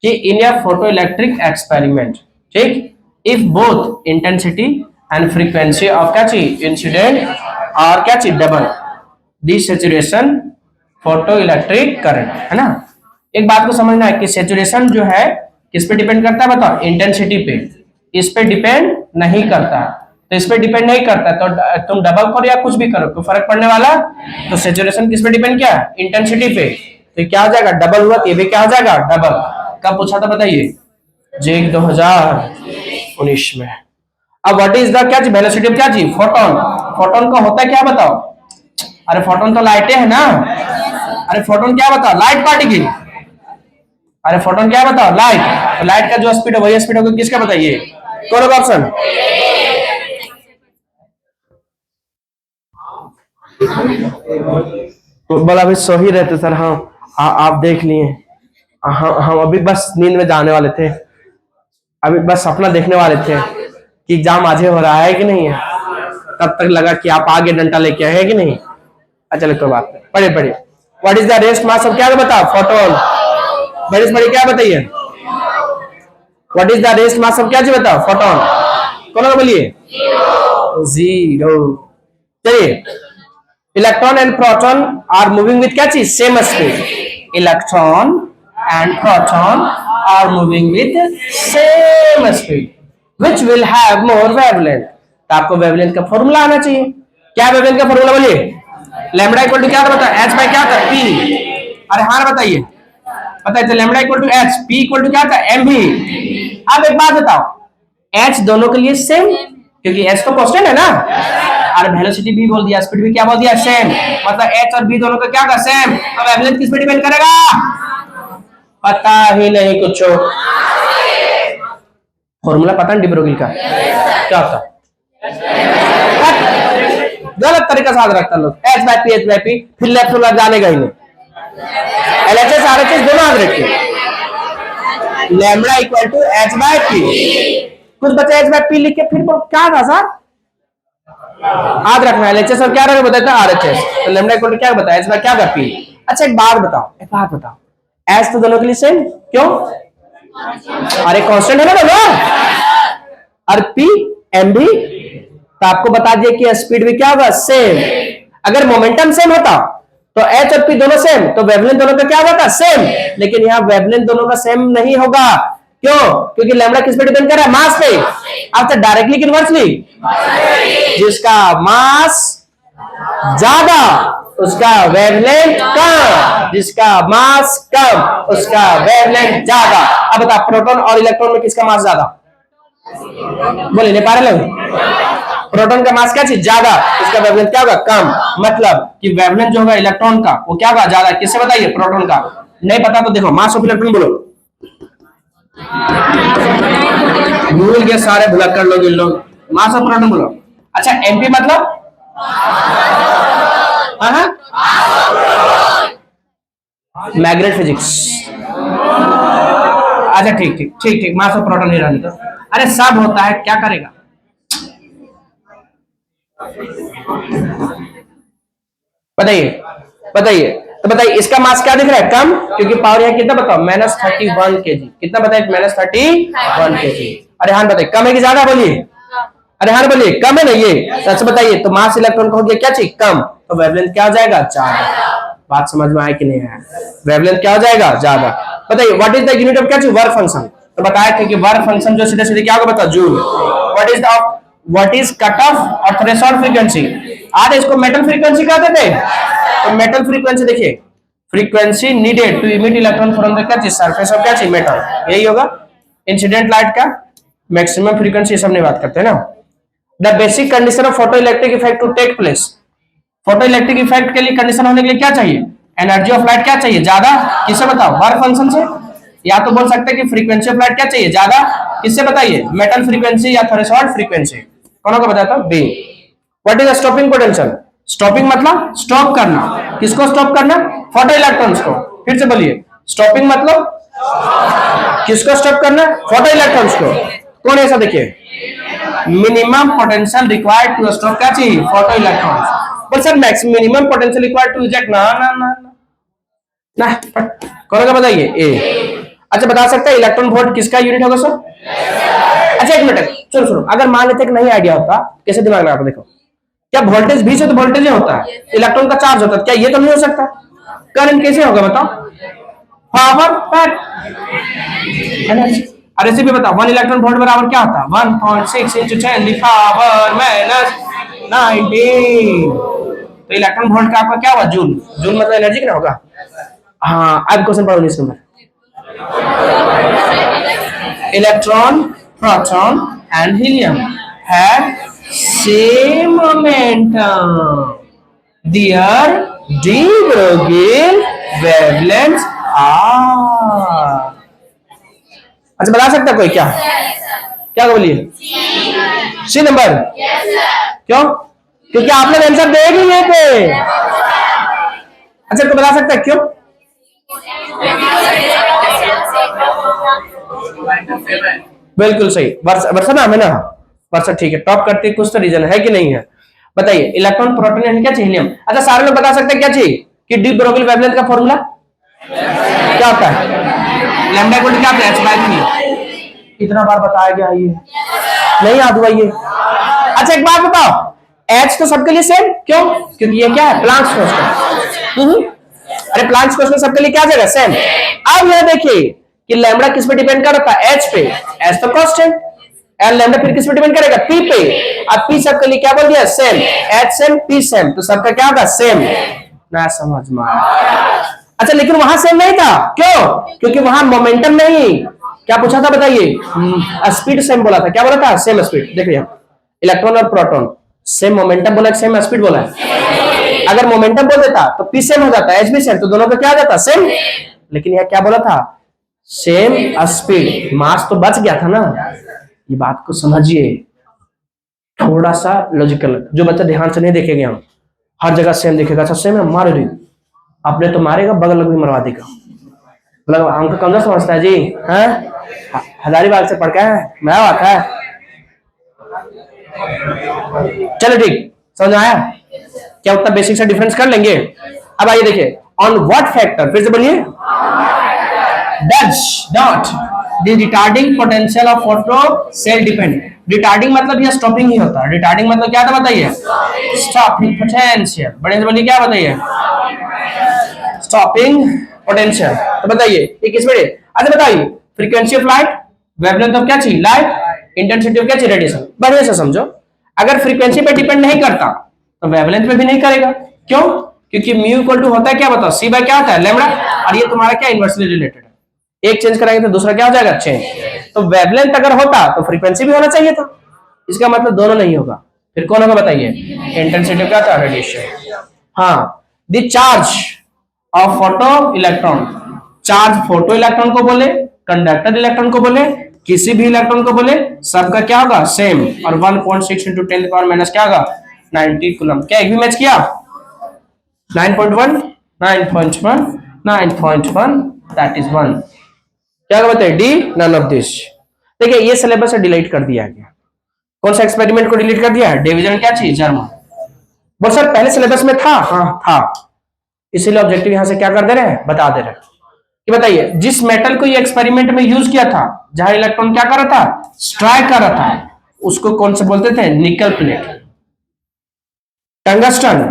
कि इन ए फोटो इलेक्ट्रिक एक्सपेरिमेंट, ठीक, if both intensity and frequency of क्या चीज इंसिडेंट और क्या चीज डबल दी सैचुरेशन फोटो इलेक्ट्रिक करंट, है ना। एक बात को समझना है कि सैचुरेशन जो है किस पे डिपेंड करता है बताओ, इंटेंसिटी पे। इस पे डिपेंड नहीं करता, तो इस पे डिपेंड नहीं करता तो तुम डबल करो या कुछ भी करो तो फर्क पड़ने वाला। तो सैचुरेशन किस पे डिपेंड किया, इंटेंसिटी पे। तो क्या हो जाएगा, डबल हुआ, ये भी क्या हो जाएगा डबल। कब पूछा था बताइए, जेक 2019 में। अब व्हाट इज द क्या चीज, वेलोसिटी ऑफ क्या चीज, फोटोन। फोटोन का होता है क्या बताओ, अरे फोटोन तो लाइटें है ना। अरे फोटोन क्या बताओ, लाइट पार्टिकल। अरे फोटोन क्या बताओ, लाइट। तो लाइट का जो स्पीड है वही स्पीड होगा किसका बताइए, कौन होगा ऑप्शन। तो बोला अभी सो ही रहते सर, हाँ आप देख लिए। हम अभी बस नींद में जाने वाले थे, अभी बस सपना देखने वाले थे कि एग्जाम आज हो रहा है कि नहीं है। तब तक लगा कि आप आगे डंडा लेके आए हैं कि नहीं। अच्छा कोई बात नहीं, पढ़े पढ़े। What is the rest mass of क्या बताओ, फोटोन। बड़ी बड़ी क्या बताइए, what is the rest mass of क्या चीज बताओ, फोटोन। कौन बोलिए, जीरो। चलिए electron and proton are moving with क्या चीज, same speed. Electron and proton are moving with same speed which will have more wavelength. तो आपको वेवलेंथ का फॉर्मूला आना चाहिए। क्या वेवलेंथ का फॉर्मूला बोलिए, लैम्डा इक्वल टू क्या था बता, एच बाय क्या था, पी। अरे हाँ बताइए, बताइए तो lambda equal to h, p equal to क्या था, एम भी। अब एक बात बताओ, एच दोनों के लिए सेम क्योंकि एच तो कांस्टेंट है ना, और वेलोसिटी भी बोल दिया, स्पीड भी क्या बोल दिया, सेम। मतलब एच और बी दोनों का क्या का सेम। अब वेवलेंथ किस पे डिपेंड करेगा, पता ही नहीं कुछ। फॉर्मूला पता है डी ब्रोगली का क्या होता, गलत तरीका से याद रखता लोग, एच बाय पी, फिर लेफ्ट वाला जानेगा ही नहीं। एलएचएस आरएचएस दोनों याद रखिए, lambda equal to h by p. कुछ बच्चे एच बाय पी लिख के फिर क्या था सर, याद रखना एलएचएस और क्या रहेगा बताया था आरएचएस। तो लैम्डा इक्वल टू क्या बताया, एच बाय क्या का पी। अच्छा एक बात बताओ, एच तो दोनों के लिए सेम क्यों, अरे कांस्टेंट है ना दोनों, और पी एम भी। तो आपको बता दिया कि स्पीड भी क्या होगा, सेम। अगर मोमेंटम सेम होता तो एच और पी दोनों सेम, तो वेवलेंथ दोनों का क्या होगा, सेम। लेकिन यहाँ वेवलेंथ दोनों का सेम नहीं होगा, क्यों, क्योंकि लैम्डा किस पे डिपेंड कर रहा है, मास पे। अब तो डायरेक्टली कि इनवर्सली, जिसका मास ज्यादा उसका वेवलेंथ कम, जिसका मास कम उसका वेवलेंथ ज्यादा। अब बता प्रोटॉन और इलेक्ट्रॉन में किसका मास ज्यादा, बोले नहीं पा रहे लोग। प्रोटॉन का मास क्या चीज ज्यादा, इसका वेवलेंथ क्या होगा कम। मतलब कि वेवलेंथ जो होगा इलेक्ट्रॉन का वो क्या होगा ज्यादा, किससे बताइए, प्रोटॉन का। नहीं पता तो देखो मास ऑफ इलेक्ट्रॉन बोलो, भूल गए सारे भुलक्कड़ लोग इन लोग, मास ऑफ प्रोटॉन बोलो। अच्छा एमपी मतलब मैग्नेट फिजिक्स, अच्छा ठीक ठीक ठीक ठीक, मास ऑफ प्रोटॉन ही रहने दो। अरे सब होता है, क्या करेगा। बताइए बताइए, तो बताइए इसका मास क्या दिख रहा है, कम, क्योंकि पावर यहाँ कितना बताओ, -31 kg। कितना बताइए, -31 kg। अरे हाँ बताइए, कम है कि ज्यादा, बोलिए। अरे हाँ बोलिए, कम है ना ये, सच बताइए। तो मास इलेक्ट्रॉन का हो गया क्या चीज, कम, तो वेवलेंथ क्या हो जाएगा, ज्यादा। बात समझ में आया कि नहीं आया, वेवलेंथ क्या हो जाएगा, ज्यादा। बताइए what is the unit of क्या चीज, वर्क फंक्शन। तो बताया था कि वर्क फंक्शन जो सीधे सीधे क्या होगा, बताओ, joule. What is cut off और थ्रेशोल्ड फ्रीक्वेंसी। आज इसको मेटल फ्रीक्वेंसी कहते थे। तो मेटल फ्रीक्वेंसी देखिए, frequency needed to emit electron from the क्या चीज, सरफेस ऑफ क्या चीज, मेटल, यही होगा। इंसिडेंट लाइट का मैक्सिमम फ्रीक्वेंसी, सब नहीं बात करते हैं ना। The basic condition of photo electric effect to take place. Photo electric effect के लिए कंडीशन होने के लिए क्या चाहिए, एनर्जी ऑफ लाइट क्या चाहिए, ज्यादा। किससे बताओ, वर्क फंक्शन से। या तो बोल सकते हैं कि फ्रीक्वेंसी ऑफ लाइट क्या चाहिए, ज्यादा। किससे बताइए, मेटल फ्रीक्वेंसी या थ्रेशोल्ड फ्रीक्वेंसी। कौन को बताता हूं, B. What is stopping potential. Stopping मतलब स्टॉप करना, किसको स्टॉप करना, फोटो इलेक्ट्रॉन्स को। फिर से बोलिए, स्टॉपिंग मतलब किसको स्टॉप करना, फोटो इलेक्ट्रॉन्स को। कौन ऐसा, देखिए, minimum potential required to stop क्या चाहिए, फोटो इलेक्ट्रॉन्स। पर sir maximum minimum potential required to eject, ना ना ना ना, कौन का बताइए, ए। अच्छा बता सकते हैं इलेक्ट्रॉन वोल्ट किसका यूनिट होगा सर। अच्छा एक मिनट, चलो सुनो, अगर मान लेते नहीं आइडिया होता, कैसे दिमाग लगाता, देखो, क्या वोल्टेज भी से तो वोल्टेज होता है, इलेक्ट्रॉन का चार्ज होता है, क्या ये तो नहीं हो सकता। करंट कैसे होगा बताओ, पावर पर एनर्जी। और ऐसे भी बताओ 1 इलेक्ट्रॉन वोल्ट बराबर क्या होता है, 1.6 × 10⁻19। तो इलेक्ट्रॉन वोल्ट का आपका क्या हुआ, जूल। जूल मतलब एनर्जी कितना होगा। हाँ अब क्वेश्चन पढ़ो 19 number. Electron, proton and helium have same momentum, their de Broglie wavelengths are। अच्छा बता सकता कोई, क्या क्या बोलिए, सी नंबर। क्यों, क्योंकि आप लोग आंसर दे ही नहीं थे। अच्छा तो बता सकता है क्यों, बिल्कुल सही, वर्षा नाम है ना, वर्षा, ठीक है, टॉप करती है, कुछ तो रीजन है कि नहीं है। बताइए इलेक्ट्रॉन, प्रोटॉन यानी क्या चाहिए, हीलियम। अच्छा सारे लोग बता सकते हैं क्या चाहिए, कि डी ब्रोगली वेवलेंथ का फॉर्मूला क्या होता है, लैम्डा इक्वल टू क्या होता है, h/3। कितना बार बताया गया ये, नहीं याद हुआ ये। अच्छा एक बात बताओ, h तो सबके लिए सेम, क्यों, क्योंकि ये क्या है, प्लांक्स कांस्टेंट। अरे प्लांक्स कांस्टेंट सबके लिए क्या जगह, सेम। अब यह देखिए कि लैम्डा किस पे डिपेंड करता है, h पे, h तो कांस्टेंट, एंड लैम्डा फिर किस पे डिपेंड करेगा, p पे। अब p सबके लिए क्या बोल दिया, same, h same p same, तो सबका क्या होगा, सेम। ना समझ में आया। अच्छा लेकिन वहां सेम नहीं था, क्यों, क्योंकि वहां मोमेंटम नहीं, क्या पूछा था बताइए, स्पीड सेम बोला था, क्या बोला था, सेम स्पीड। देखिए इलेक्ट्रॉन और प्रोटॉन सेम मोमेंटम बोला, सेम स्पीड बोला है। अगर मोमेंटम बोल देता तो p सेम हो जाता, h भी सेम, तो दोनों का क्या हो जाता, सेम। लेकिन यह क्या बोला था, सेम स्पीड, मास तो बच गया था ना। ये बात को समझिए, थोड़ा सा लॉजिकल, जो बच्चा ध्यान से नहीं देखेगा हम हर जगह सेम दिखेगा, अच्छा सेम है मार दी, आपने तो मारेगा, बगल में भी मरवा देगा, मतलब हमको कमजोर समझता है जी, हैं हजारीबाग से पढ़ के मैं आता है। चलो ठीक, समझ आया, क्या उतना बेसिक से डिफरेंस कर लेंगे। अब आइए देखिए, ऑन व्हाट फैक्टर, फिर से बोलिए, does not the retarding potential of photo cell depend. Retarding मतलब यह स्टॉपिंग ही होता है, रिटार्डिंग मतलब क्या था बताइए, स्टॉपिंग पोटेंशियल। बड़े से बोलिए क्या बताइए, स्टॉपिंग पोटेंशियल। तो बताइए ये किस में, अच्छा बताइए frequency of light, wavelength of क्या चाहिए, लाइट, इंटेंसिटी ऑफ क्या चाहिए, रेडिएशन। बढ़िया से समझो, अगर फ्रीक्वेंसी पे डिपेंड नहीं करता तो वेवलेंथ पे भी नहीं करेगा, क्यों, क्योंकि म्यू इक्वल टू होता है क्या बताओ, सी बाय क्या होता है, लैम्डा, और ये तुम्हारा क्या इनवर्सली रिलेटेड है, एक चेंज कराएंगे तो दूसरा क्या हो जाएगा, चेंज। तो वेवलेंथ अगर होता तो फ्रीक्वेंसी भी होना चाहिए था, इसका मतलब दोनों नहीं होगा, फिर कौन होगा बताइए, इंटेंसिटी क्या था, रेडिएशन। हाँ, the charge of photo electron, charge photo electron को बोले, कंडक्टर इलेक्ट्रॉन को बोले, किसी भी इलेक्ट्रॉन को बोले, सबका क्या होगा, सेम। और 1.6 × 10⁻⁻ क्या होगा, 90 कूलम। क्या एक भी मैच किया, 9.1 9.1 9.1 दैट इज 1। क्या बताइए, डी नन ऑफ दिस। देखिए ये सिलेबस से डिलीट कर दिया गया। कौन सा एक्सपेरिमेंट को डिलीट कर दिया? डिवीजन क्या चीज, जर्मन। बोल सर पहले सिलेबस में था? हाँ था, इसीलिए ऑब्जेक्टिव यहां से क्या कर दे रहे हैं, बता दे रहे हैं कि बताइए जिस मेटल को ये एक्सपेरिमेंट में यूज किया था, जहां इलेक्ट्रॉन क्या कर रहा था, स्ट्राइक कर रहा था, उसको कौन से बोलते थे, निकल plate. Tungsten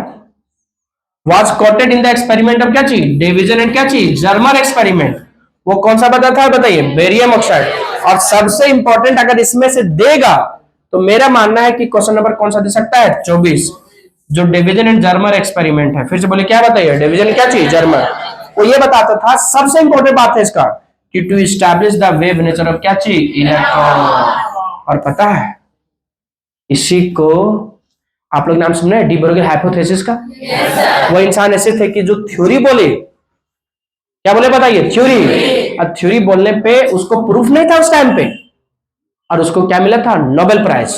was quoted in the experiment of क्या चीज, डिवीजन एंड क्या चीज, जर्मर एक्सपेरिमेंट। वो कौन सा बता था बताइए, बेरियम ऑक्साइड। और सबसे इंपॉर्टेंट अगर इसमें से देगा तो मेरा मानना है कि क्वेश्चन नंबर कौन सा दे सकता है, 24, जो डिवीजन एंड जर्मर एक्सपेरिमेंट है। फिर से बोले क्या बताइए, डिवीजन क्या चीज, जर्मर। वो ये बताता था, सबसे इंपॉर्टेंट बात है इसका कि to establish the wave nature of क्या चीज, इलेक्ट्रॉन। और पता है इसी को आप लोग नाम सुने डी ब्रोगली हाइपोथेसिस का। वो इंसान ऐसे थे कि जो थ्योरी बोले, क्या बोले बताइए, थ्योरी। और थ्योरी बोलने पे उसको प्रूफ नहीं था उस टाइम पे, और उसको क्या मिला था, नोबेल प्राइज।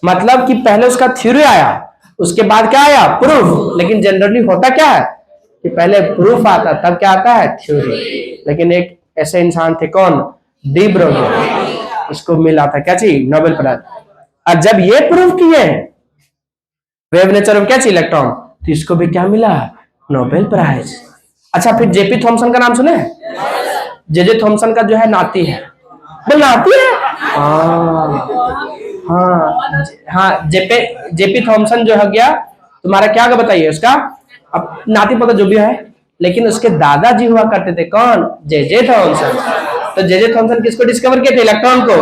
मतलब कि पहले उसका थ्योरी आया, उसके बाद क्या आया, प्रूफ। लेकिन जनरली होता क्या है कि पहले प्रूफ आता तब क्या आता है, थ्योरी। लेकिन एक ऐसे इंसान थे, कौन, डी ब्रोगली, उसको मिला था क्या चीज, नोबेल प्राइज। और जब ये प्रूफ किए वेव नेचर ऑफ क्या चीज, इलेक्ट्रॉन, तो इसको भी क्या मिला, नोबेल प्राइज। अच्छा फिर जेपी थॉमसन का नाम सुने? जे थॉमसन का जो है नाती है, बोल नाती है, हाँ जेपी थॉमसन जो है गया तुम्हारा, क्या बताइए उसका, अब नाती पता जो भी है, लेकिन उसके दादाजी हुआ करते थे, कौन, जे थॉमसन। तो जे थॉमसन किसको डिस्कवर किए थे, इलेक्ट्रॉन को।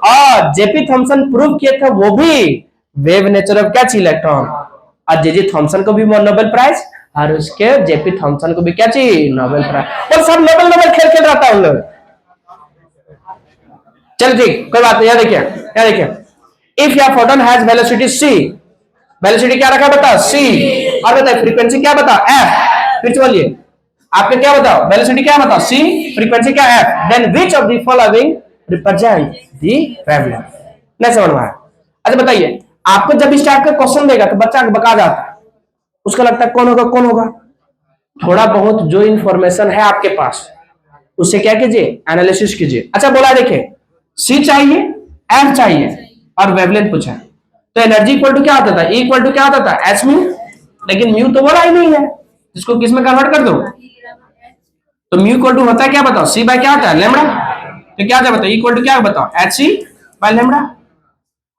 और जेपी थॉमसन प्रूव किए थे वो भी वेव नेचर ऑफ क्या चीज, इलेक्ट्रॉन। और जे थॉमसन को भी नोबेल प्राइज, और उसके जेपी थॉमसन को भी क्या चाहिए, नोबेल प्राइज। और सब नोबेल खेल रहा था उन लोग। चल ठीक, कोई बात नहीं। यहाँ देखिए इफ या photon has velocity c, velocity क्या रखा बता, c। और बताइए फ्रीक्वेंसी क्या बता, f। फिर बोलिए आपने क्या बताओ, वेलोसिटी क्या बताओ, c, फ्रीक्वेंसी क्या, f। Then which of the following represent the wavelength. नहीं समझ में आया? अच्छा बताइए, आपको जब इस टाइप का क्वेश्चन देगा तो बच्चा बका जाता है, उसको लगता है कौन होगा कौन होगा। थोड़ा बहुत जो इंफॉर्मेशन है आपके पास उससे क्या कीजिए, एनालिसिस कीजिए। अच्छा बोला देखिए, सी चाहिए, एफ चाहिए, और वेवलेंथ पूछा, तो एनर्जी इक्वल टू क्या होता था, इक्वल टू क्या होता था, एच म्यू। लेकिन म्यू तो बोला ही नहीं है, इसको किस में कन्वर्ट कर दो, तो म्यू इक्वल टू होता है क्या बताओ, सी बाय क्या होता है, लेमड़ा। तो क्या बताओ, इक्वल टू क्या बताओ, एच सी बाय लेमड़ा।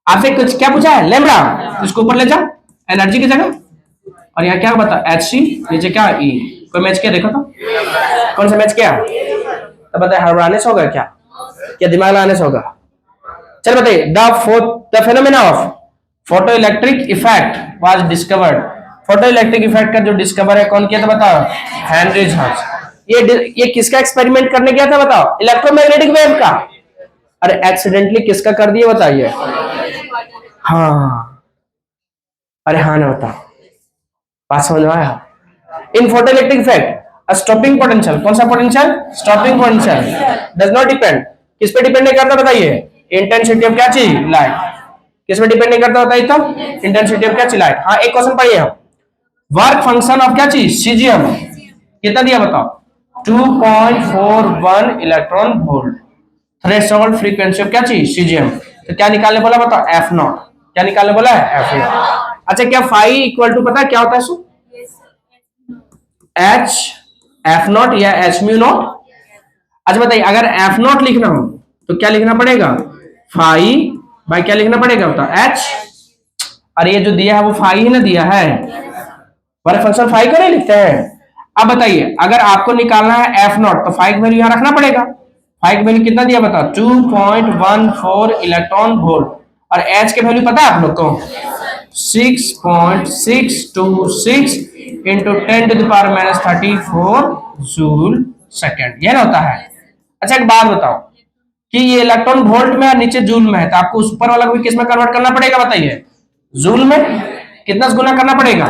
आपसे कुछ क्या पूछा है, लेमड़ा, तो इसको ऊपर ले जाओ एनर्जी की जगह। और यहाँ क्या बता, एच सी, नीचे क्या, ई। कोई मैच किया देखो तो, कौन सा मैच किया, तो बताए हरवाने से होगा क्या, क्या दिमाग लगाने से होगा। चल बताइए, the phenomena of photo electric effect was discovered. Photo electric effect का जो डिस्कवर है कौन किया था बताओ, हेनरी हर्ट्ज। ये किसका एक्सपेरिमेंट करने गया था बताओ, इलेक्ट्रोमैग्नेटिक वेव का। अरे एक्सीडेंटली किसका कर दिया बताइए, हाँ, अरे हाँ ना बताओ, बात समझ में आया। In photo electric effect stopping potential, कौन सा potential, stopping potential does not depend, किस पे डिपेंड नहीं करता बताइए, इंटेंसिटी ऑफ क्या चीज, लाइट। किस पे डिपेंड नहीं करता बताइए तो, इंटेंसिटी ऑफ क्या चीज, लाइट। हाँ एक क्वेश्चन पढ़िए हम, वर्क फंक्शन ऑफ क्या चीज, सीजीएम कितना दिया बताओ, 2.41 electron volt. Threshold frequency of क्या चीज, सीजीएम। तो क्या निकालने बोला बताओ, एफ नॉट। क्या निकालने बोला है, एफ नॉट। अच्छा क्या फाई इक्वल टू पता है क्या होता है, सो एच एफ नॉट या एच म्यू नॉट। अच्छा बताइए, अगर एफ नॉट लिखना हो तो क्या लिखना पड़ेगा, फाई बाय क्या लिखना पड़ेगा बताओ, एच। अरे ये जो दिया है वो फाई ही ना दिया है, हमारे फंक्शन फाई को नहीं लिखते हैं। अब बताइए अगर आपको निकालना है एफ नॉट तो फाई की वैल्यू यहां रखना पड़ेगा। फाई की वैल्यू कितना दिया बताओ, 2.14 इलेक्ट्रॉन वोल्ट। और एच के वैल्यू पता है आप लोग को, 6.626 इंटू 10⁻⁻34 जूल सेकेंड, ये ना होता है। अच्छा एक बात बताओ कि ये इलेक्ट्रॉन वोल्ट में और नीचे जूल में है, तो आपको ऊपर वाला को भी किस में कन्वर्ट करना पड़ेगा बताइए, जूल में। कितना गुना करना पड़ेगा,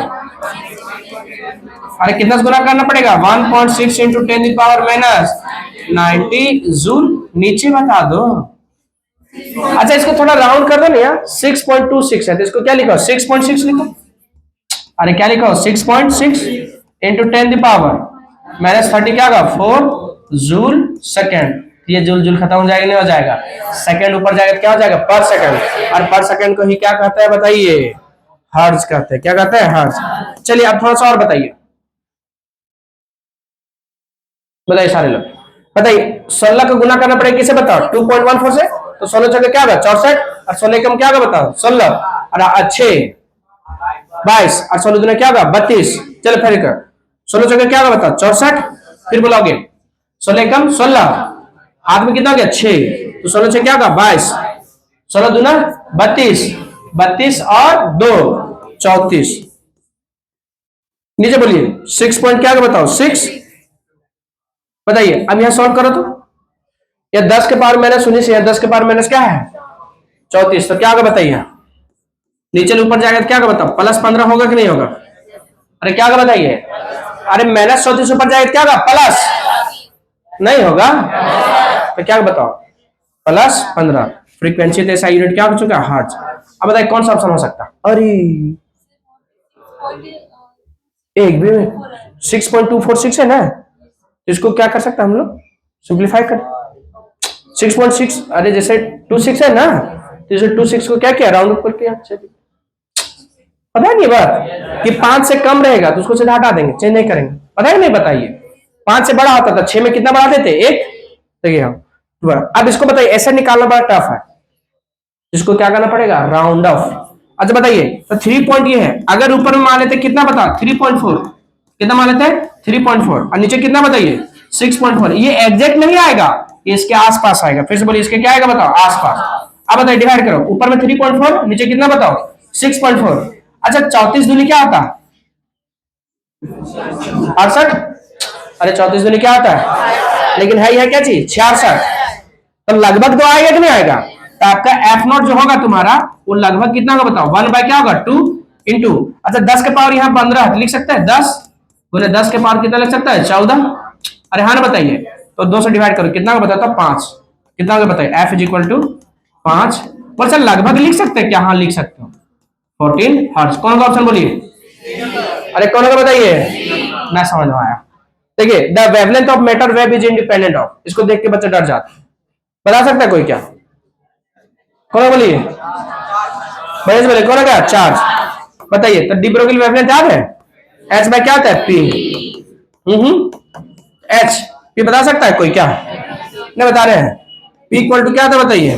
अरे कितना गुना करना पड़ेगा, 1.6 इंटू 10⁻⁻90 जूल। नीचे बता दो। अच्छा इसको थोड़ा राउंड कर दो ना यार, 6.26 है तो इसको क्या लिखो, 6.6 लिखो। अरे क्या लिखो, 6.6 इंटू 10⁻⁻30 क्या होगा, 4 जूल सेकेंड। तो ये जूल जूल खत्म हो जाएगा, नहीं हो जाएगा। सेकंड ऊपर जाएगा क्या हो जाएगा, पर सेकंड, और पर सेकंड को ही क्या कहते हैं बताइए, हर्ट्ज कहते हैं। क्या कहते हैं, हर्ट्ज। चलिए अब थोड़ा सा और बताइए, बताइए सारे लोग बताइए। 16 को गुना करना पड़ेगा, किसे बताओ, 2.14 से, तो 16 जगह क्या होगा 64, और 16 कम क्या होगा बताओ 16, और अच्छे 22, और 16 दुना क्या होगा 32। चलो फिर 16 जगह क्या होगा बताओ 64, फिर बोलोगे 16 कम 16, हाथ में कितना हो गया 6, तो 16 से क्या होगा 22, 16 दुना 32, 32 और 2 34। नीचे बोलिए 6 पॉइंट क्या होगा बताओ 6। बताइए अब यहां सॉल्व करो तो, या 10 के पावर माइनस 19 या 10 के पावर माइनस क्या है 34, तो क्या होगा बताइए, नीचे ऊपर जाएगा तो क्या होगा बताओ, प्लस 15 होगा कि नहीं होगा, अरे क्या होगा बताइए, अरे माइनस 34 ऊपर जाएगा क्या होगा प्लस, नहीं होगा, तो क्या बताओ प्लस 15। फ्रीक्वेंसी तो ऐसा यूनिट क्या हो चुका है, हर्ट्ज। अब बताइए कौन सा ऑप्शन हो सकता है, अरे एक भी 6.246 है ना, इसको क्या कर सकते हैं हम लोग, सिंप्लीफाई कर 6.6, अरे जैसे 26 है ना, तो जैसे 26 को क्या किया राउंड अप करके, पता है नहीं बात कि 5 से कम रहेगा तो उसको सीधा हटा देंगे, चेंज नहीं करेंगे, पता है नहीं, बताइए 5 से बड़ा होता था, 6 में कितना बढ़ाते थे एक, देखिए हम अब इसको बताइए, ऐसे निकालना बड़ा टफ है, इसको क्या करना पड़ेगा राउंड ऑफ। अच्छा बताइए तो 3 पॉइंट ये है, अगर ऊपर में मान लेते कितना बता 3.4, कितना मान लेते 3.4, और नीचे कितना बताइए 6.4, ये एग्जैक्ट नहीं आएगा, ये इसके आसपास आएगा। फिर से बोलिए इसके क्या आएगा बताओ आसपास। अब बताइए डिवाइड करो, ऊपर में 3.4, नीचे कितना बताओ 6.4। अच्छा 34 दूनी क्या आता है 68, अरे 34 दूनी क्या आता है, लेकिन है क्या चीज 66, तो लगभग तो आएगा कि नहीं आएगा, तो आपका एफ नॉट जो होगा तुम्हारा वो लगभग कितना होगा बताओ 1 बाय क्या होगा 2 इंटू, अच्छा 10 के पावर यहाँ 15 लिख सकते हैं, 10 बोले 10 के पावर कितना लिख सकता है 14, अरे हाँ ना बताइए, तो 2 से डिवाइड करो कितना होगा बताओ 5, कितना होगा बताइए एफ इज इक्वल टू 5। बोल सर लगभग लिख सकते हैं क्या, हाँ लिख सकते हो 14 हर्ट्ज। कौन सा ऑप्शन बोलिए, अरे कौन होगा बताइए, मैं समझ में आया। देखिए the wavelength of matter wave is independent of, इसको देख के बच्चा डर जाता है, बता सकता है कोई क्या, कौन बोलिए महेश बोले कौन होगा चार्ज। बताइए तो डी ब्रोगली वेवलेंथ याद है, एच बाय क्या होता है पी, एच पी बता सकता है कोई क्या, नहीं बता रहे हैं, पी इक्वल टू क्या था बताइए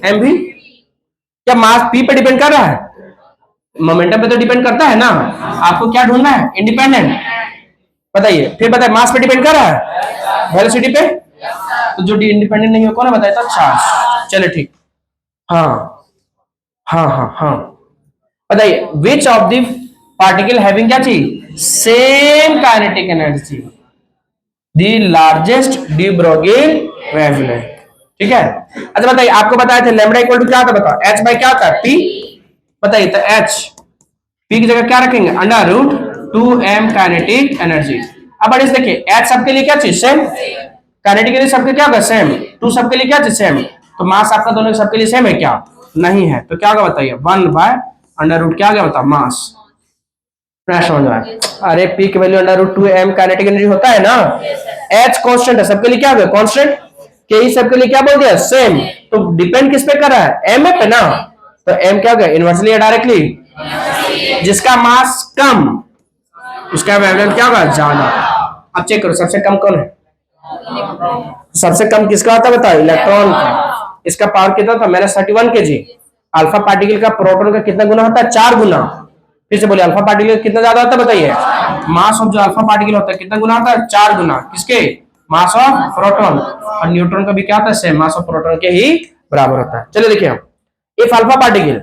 एम भी, क्या मास पी पे डिपेंड कर रहा है, मोमेंटम पे तो डिपेंड करता है ना, आपको क्या ढूंढना है इंडिपेंडेंट, बताइए फिर बताइए मास पे डिपेंड कर रहा है वेलोसिटी पे, तो जो इंडिपेंडेंट नहीं हो कौन है बताइए तो चार्ज। चलो ठीक, हाँ हाँ हाँ हाँ बताइए विच ऑफ द पार्टिकल हैविंग क्या चीज same kinetic energy, the largest de Broglie wavelength, ठीक है। अच्छा बताइए आपको बताया था लैम्बडा इक्वल टू क्या था बताओ एच बाय क्या था पी, बताइए तो एच पी की जगह क्या रखेंगे under root 2m kinetic energy. अब बढ़िया देखिए एच सबके लिए क्या चीज सेम, काइनेटिक एनर्जी सबके क्या होगा सेम, 2 सबके लिए क्या चीज सेम, तो मास आपका दोनों सबके लिए सेम है क्या, नहीं है, तो क्या होगा बताइए 1 बाय अंडर रूट क्या गया बताओ मास। समझ में आया, अरे पी की value under root 2m kinetic energy होता है ना, एच कांस्टेंट है सबके लिए क्या होगा कांस्टेंट, के ही सबके लिए क्या बोल दिया सेम, तो डिपेंड किस पे कर रहा है एम पे ना, तो एम क्या होगा इनवर्सली या डायरेक्टली, जिसका मास कम उसका वेवलेंथ क्या होगा ज्यादा। अब चेक करो सबसे कम कौन है, सबसे कम किसका होता है बताओ इलेक्ट्रॉन का, इसका पावर कितना था -31 kg, अल्फा पार्टिकल का प्रोटॉन का कितना गुना होता है 4 गुना, फिर से बोलिए अल्फा पार्टिकल कितना ज्यादा होता है बताइए, मास ऑफ जो अल्फा पार्टिकल होता है कितना गुना होता है 4 गुना, किसके मास ऑफ प्रोटॉन, और न्यूट्रॉन का भी क्या होता है सेम मास ऑफ प्रोटॉन के ही बराबर होता है। चलिए देखिए हम if alpha particle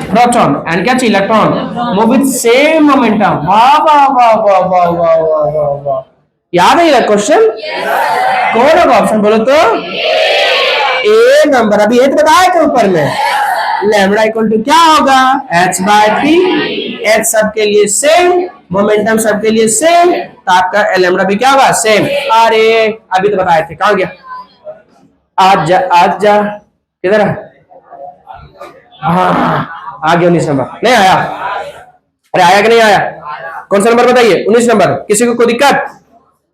proton and क्या चाहिए electron move with same momentum, वाह वाह वाह वाह वाह वाह वाह वाह वाह, याद है क्वेश्चन, कौन होगा ऑप्शन बोलो तो ए नंबर, अभी ये तो बताया था ऊपर में, लैम्बडा इक्वल टू क्या होगा h बाय पी, h सबके लिए सेम मोमेंटम सबके लिए सेम, तो आपका लैम्बडा भी क्या होगा सेम। अरे अभी तो बताए थे कहां गया, आज जा किधर है, हाँ आ गया 19 नंबर, नहीं आया, अरे आया कि नहीं आया, कौन सा नंबर बताइए 19 नंबर, किसी को कोई दिक्कत,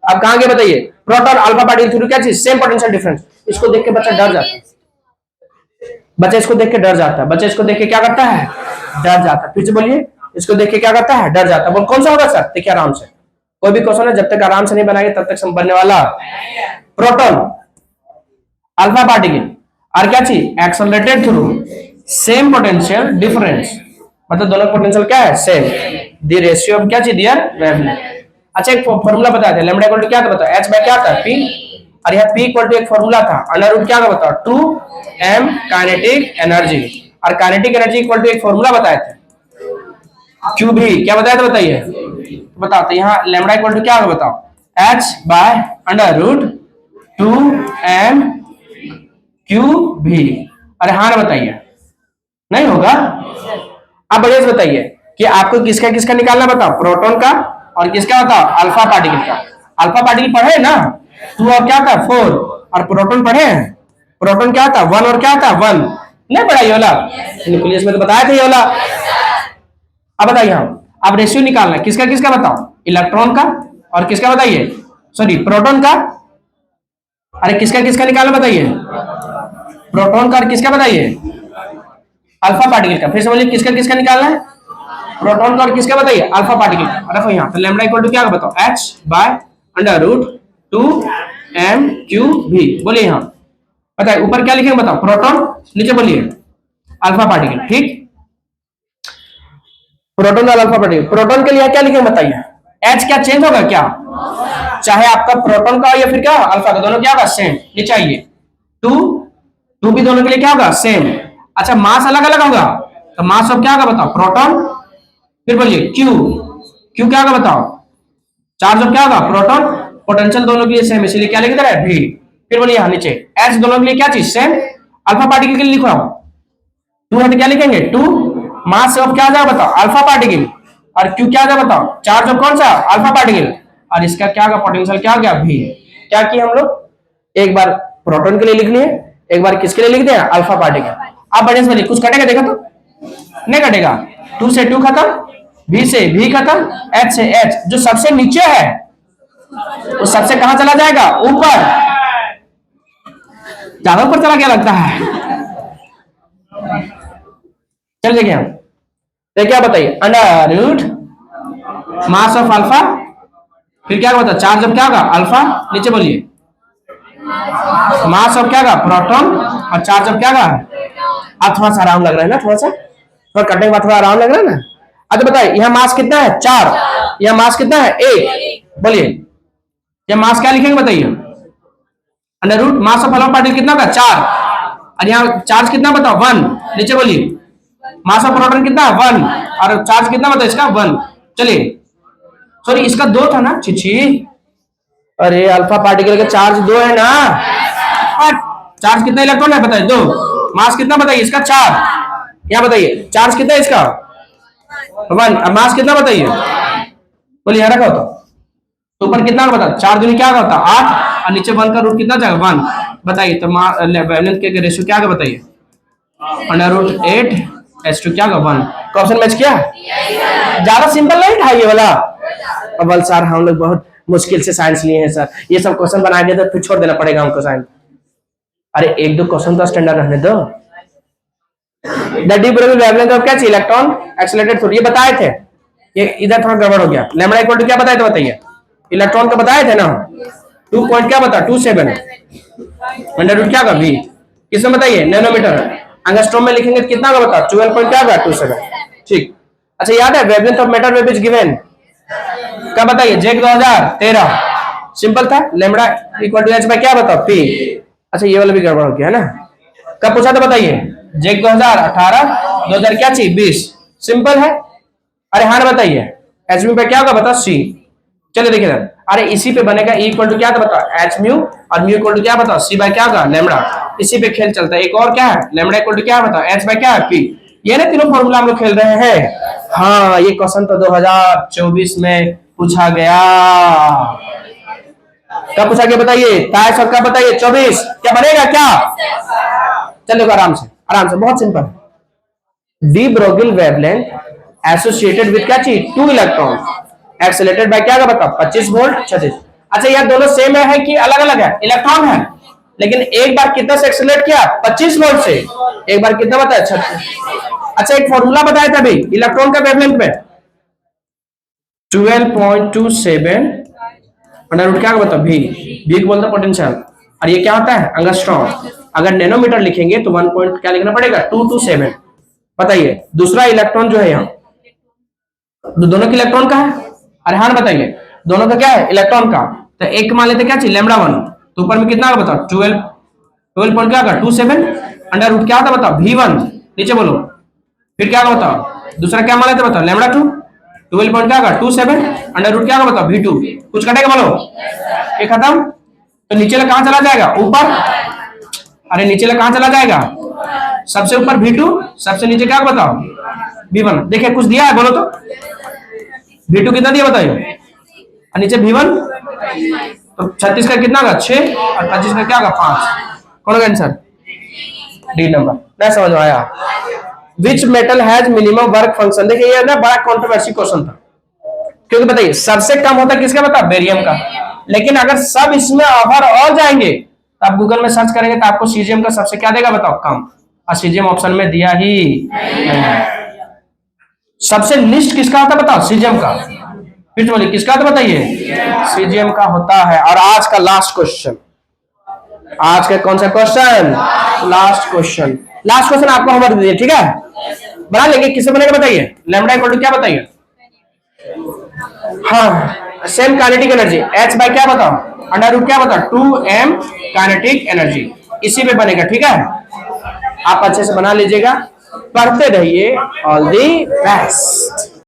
अब कहां गए बताइए, प्रोटॉन अल्फा पार्टिकल थ्रू क्या चीज, सेम पोटेंशियल डिफरेंस। इसको देख के बच्चा डर जाता है, बच्चा इसको देख के डर जाता है, बच्चा इसको देख के क्या करता है, डर जाता है। फिर से बोलिए, इसको देख के क्या करता है, डर जाता है। बोल कौन सा होगा सर, देखिए आराम से, कोई भी क्वेश्चन है जब तक आराम से नहीं बनाएंगे तब तक बनने वाला। प्रोटॉन अल्फा पार्टिकल और क्या चीज, accelerated through same potential difference, मतलब दोनों पोटेंशियल क्या है, सेम। द रेशियो ऑफ क्या चीज, दियर वेवलेंथ। अच्छा एक फॉर्मूला बताया था, लैम्बडा इक्वल टू क्या था बताओ, h बाय क्या था, p, और यह p इक्वल टू एक फॉर्मूला था अंडर रूट क्या था बताओ, 2m काइनेटिक एनर्जी, और काइनेटिक एनर्जी इक्वल टू एक फॉर्मूला बताया था q भी, क्या बताया था बताइए, तो बताओ। तो यहाँ लैम्बडा इक्वल टू क्या होगा बताओ, h by under root 2m q भी। अरे हाँ ना बताइए, नहीं होगा। अब बढ़िया से बताइए कि आपको किसका किसका निकालना बताओ, प्रोटॉन का और किसका बताओ, अल्फा पार्टिकल का। अल्फा पार्टिकल पढ़े ना 2 और क्या था 4, और प्रोटॉन पढ़े हैं, प्रोटॉन क्या था 1 और क्या था 1, नहीं पढ़ा ये वाला, न्यूक्लियस में तो बताया था ये वाला। अब बताइए हम, अब रेशियो निकालना है किसका किसका बताओ, इलेक्ट्रॉन का और किसका बताइए, सॉरी प्रोटॉन का, अरे किसका किसका निकालना बताइए, प्रोटॉन का और किसका बताइए, अल्फा पार्टिकल का। फिर से बोलिए किसका किसका निकालना है, प्रोटॉन का और किसका बताइए, अल्फा पार्टिकल का। रखो यहाँ, तो लैम्बडा इक्वल टू क्या बताओ, h by under root 2m q भी। बोलिए यहाँ बताइए, ऊपर क्या लिखेंगे बताओ, प्रोटॉन, नीचे बोलिए अल्फा पार्टिकल, ठीक। प्रोटॉन और अल्फा पार्टिकल, प्रोटॉन के लिए क्या लिखेंगे बताइए, h क्या चेंज होगा क्या, चाहे आपका प्रोटॉन का हो या फिर क्या अल्फा का, दोनों क्या होगा सेम, नीचे आइए 2 भी दोनों के लिए क्या होगा सेम। अच्छा मास अलग अलग होगा, तो मास ऑफ क्या होगा बताओ, प्रोटॉन, फिर बोलिए क्यू क्या होगा बताओ, चार्ज ऑफ क्या होगा प्रोटॉन, पोटेंशियल दोनों के लिए सेम, इसीलिए क्या लिख दे रहा है भी। फिर बोलिए यहाँ नीचे एच दोनों के लिए क्या चीज सेम, अल्फा पार्टिकल के लिए लिखो 2 है तो क्या लिखेंगे 2, मास ऑफ क्या आ जाएगा बताओ अल्फा पार्टिकल, और क्यू क्या आ जाएगा बताओ, चार्ज ऑफ कौन सा अल्फा पार्टिकल, और इसका क्या होगा पोटेंशियल क्या हो गया भी। क्या किया हम लोग, एक बार प्रोटॉन के लिए लिख लिए, एक बार किसके लिए लिख दिया अल्फा पार्टिकल। आप बढ़िया से कुछ कटेगा देखा तो, नहीं कटेगा, 2 से 2 खत्म, V से V खत्म, H से H, जो सबसे नीचे है वो सबसे कहां चला जाएगा, ऊपर, ज्यादा ऊपर चला गया लगता है। चल देखिए हम, तो क्या बताइए, under root mass of alpha, फिर क्या होता चार्ज ऑफ क्या होगा अल्फा, नीचे बोलिए मास ऑफ क्या होगा प्रोटॉन, और चार्ज ऑफ क्या होगा। अब थोड़ा सा आराम लग रहा है ना, थोड़ा कटने के बाद थोड़ा आराम लग रहा है ना। अच्छा बताइए यहाँ मास कितना है 4, यहाँ मास कितना है 1, बोलिए यहाँ मास क्या लिखेंगे बताइए, under root mass of alpha particle कितना होगा 4, और यहाँ चार्ज कितना बताओ 1, नीचे बोलिए मास ऑफ प्रोटॉन कितना 1, और चार्ज कितना बताओ इसका 1। चलिए सॉरी इसका 2 था ना, छिछी, अरे अल्फा पार्टिकल का चार्ज 2 है ना, चार्ज कितना इलेक्ट्रॉन है बताइए 2, मास कितना बताइए इसका 4, यहाँ बताइए चार्ज कितना है इसका 1, अब मास कितना बताइए, बोलिए यहाँ रखा होता तो ऊपर कितना बता 4 दूनी क्या होता 8, और नीचे 1 का रूट कितना जाएगा 1, बताइए तो वेवलेंथ के रेशियो क्या होगा बताइए, अंडर रूट 8 H2 क्या होगा 1। तो ऑप्शन मैच किया, ज्यादा सिंपल नहीं था ये वाला। अब सर हम लोग बहुत मुश्किल से साइंस लिए हैं सर, ये सब क्वेश्चन बना दिया तो फिर छोड़ देना पड़ेगा हमको साइंस। अरे एक दो क्वेश्चन तो स्टैंडर्ड रहने दो। The de Broglie wavelength of क्या इलेक्ट्रॉन एक्सेलरेटेड थ्रू, ये बताए थे, ये इधर थोड़ा गड़बड़ हो गया। लैम्बडा इक्वल टू क्या बताए थे बताइए, इलेक्ट्रॉन का बताए थे ना 2 पॉइंट क्या बता 27 अंडर रूट क्या होगा v, किसमें बताइए नैनोमीटर, एंगस्ट्रॉम में लिखेंगे तो कितना होगा बता 12 पॉइंट क्या होगा 27, ठीक। अच्छा याद है wavelength of matter wave is given, क्या बताइए जेक 2013, सिंपल था, lambda equal to h by क्या बताओ p। अच्छा ये वाला भी गड़बड़ हो गया है ना, कब पूछा था बताइए, जेक 2018 2000 क्या चाहिए 20, सिंपल है। अरे हाँ बताइए एच म्यू पे क्या होगा बताओ सी, चलिए देखिए सर, अरे इसी पे बनेगा E इक्वल टू क्या था बताओ एच म्यू, और म्यू इक्वल टू क्या बताओ सी बाय क्या होगा लैम्बडा, इसी पे खेल चलता है। एक और क्या है लैम्बडा इक्वल टू क्या बताओ एच बाय क्या है पी, ये ना तीनों फॉर्मूला हम लोग खेल रहे हैं। हाँ ये क्वेश्चन तो 2024 में पूछा गया, कब पूछा गया बताइए, ताश और कब बताइए 24, क्या बनेगा क्या, चलो आराम से बहुत simple. De Broglie wavelength associated with क्या चीज 2 इलेक्ट्रॉन, एक्सेलरेटेड बाय क्या बताओ 25 वोल्ट 36। अच्छा यार दोनों सेम है कि अलग अलग है? इलेक्ट्रॉन है, लेकिन एक बार कितना से एक्सेलरेट किया? 25 वोल्ट से। एक बार कितना बताया? 36। अच्छा एक फॉर्मूला बताया था भाई इलेक्ट्रॉन का वेवलेंथ में 12.27 अंडर रूट क्या बता भी को बोलता पोटेंशियल, और ये क्या होता है? एंगस्ट्रॉम। अगर नैनोमीटर लिखेंगे तो 1 पॉइंट क्या लिखना पड़ेगा? 227। बताइए दूसरा इलेक्ट्रॉन जो है यहाँ दोनों के इलेक्ट्रॉन का है। अरे हाँ बताइए दोनों का क्या है? इलेक्ट्रॉन का। तो एक मान लेते क्या चाहिए? लैम्डा 1। तो ऊपर में कितना का बताओ? 12 पॉइंट क्या होगा? 27 अंडर रूट क्या होता है बताओ? V1। नीचे बोलो फिर क्या होगा बताओ? दूसरा क्या मान लेते बताओ? लैम्डा 2। 12 पॉइंट क्या होगा? 27 अंडर रूट क्या होगा बताओ? V2। कुछ कटेगा बोलो? ये खत्म। तो नीचे ला कहां चला जाएगा? ऊपर। अरे नीचे ला कहां चला जाएगा? सबसे ऊपर V2, सबसे नीचे क्या बताओ? V1। देखिए कुछ दिया है बोलो तो? V2 कितना दिया बताइए? और नीचे V1। तो 36 का कितना होगा? 6 और 25 का क्या होगा? 5। कौन होगा आंसर? D number. नहीं समझ में आया? Which metal has minimum work function? देखिए ये ना बड़ा कंट्रोवर्सी क्वेश्चन था, क्योंकि बताइए सबसे कम होता है किसका? बता बेरियम का। लेकिन अगर सब इसमें ओवरऑल जाएंगे तो आप गूगल में सर्च करेंगे तो आपको सीजियम का सबसे क्या देगा बताओ? कम। और सीजियम ऑप्शन में दिया ही नहीं। सबसे लिस्ट किसका होता है बताओ? सीजियम का। फिर बोलिए किसका होता बताइए? सीजियम का होता है। और आज का लास्ट क्वेश्चन, आज का कौन सा question? Last question. Last question आपको होमवर्क दीजिए, ठीक है? बना लेंगे। किससे बनेगा बताइए? लैम्डा इक्वल टू क्या बताइए? हाँ same kinetic energy H by क्या बताओ? अंडर रूट क्या बताओ? 2m kinetic energy. इसी पे बनेगा, ठीक है? आप अच्छे से बना लीजिएगा, पढ़ते रहिए। All the best.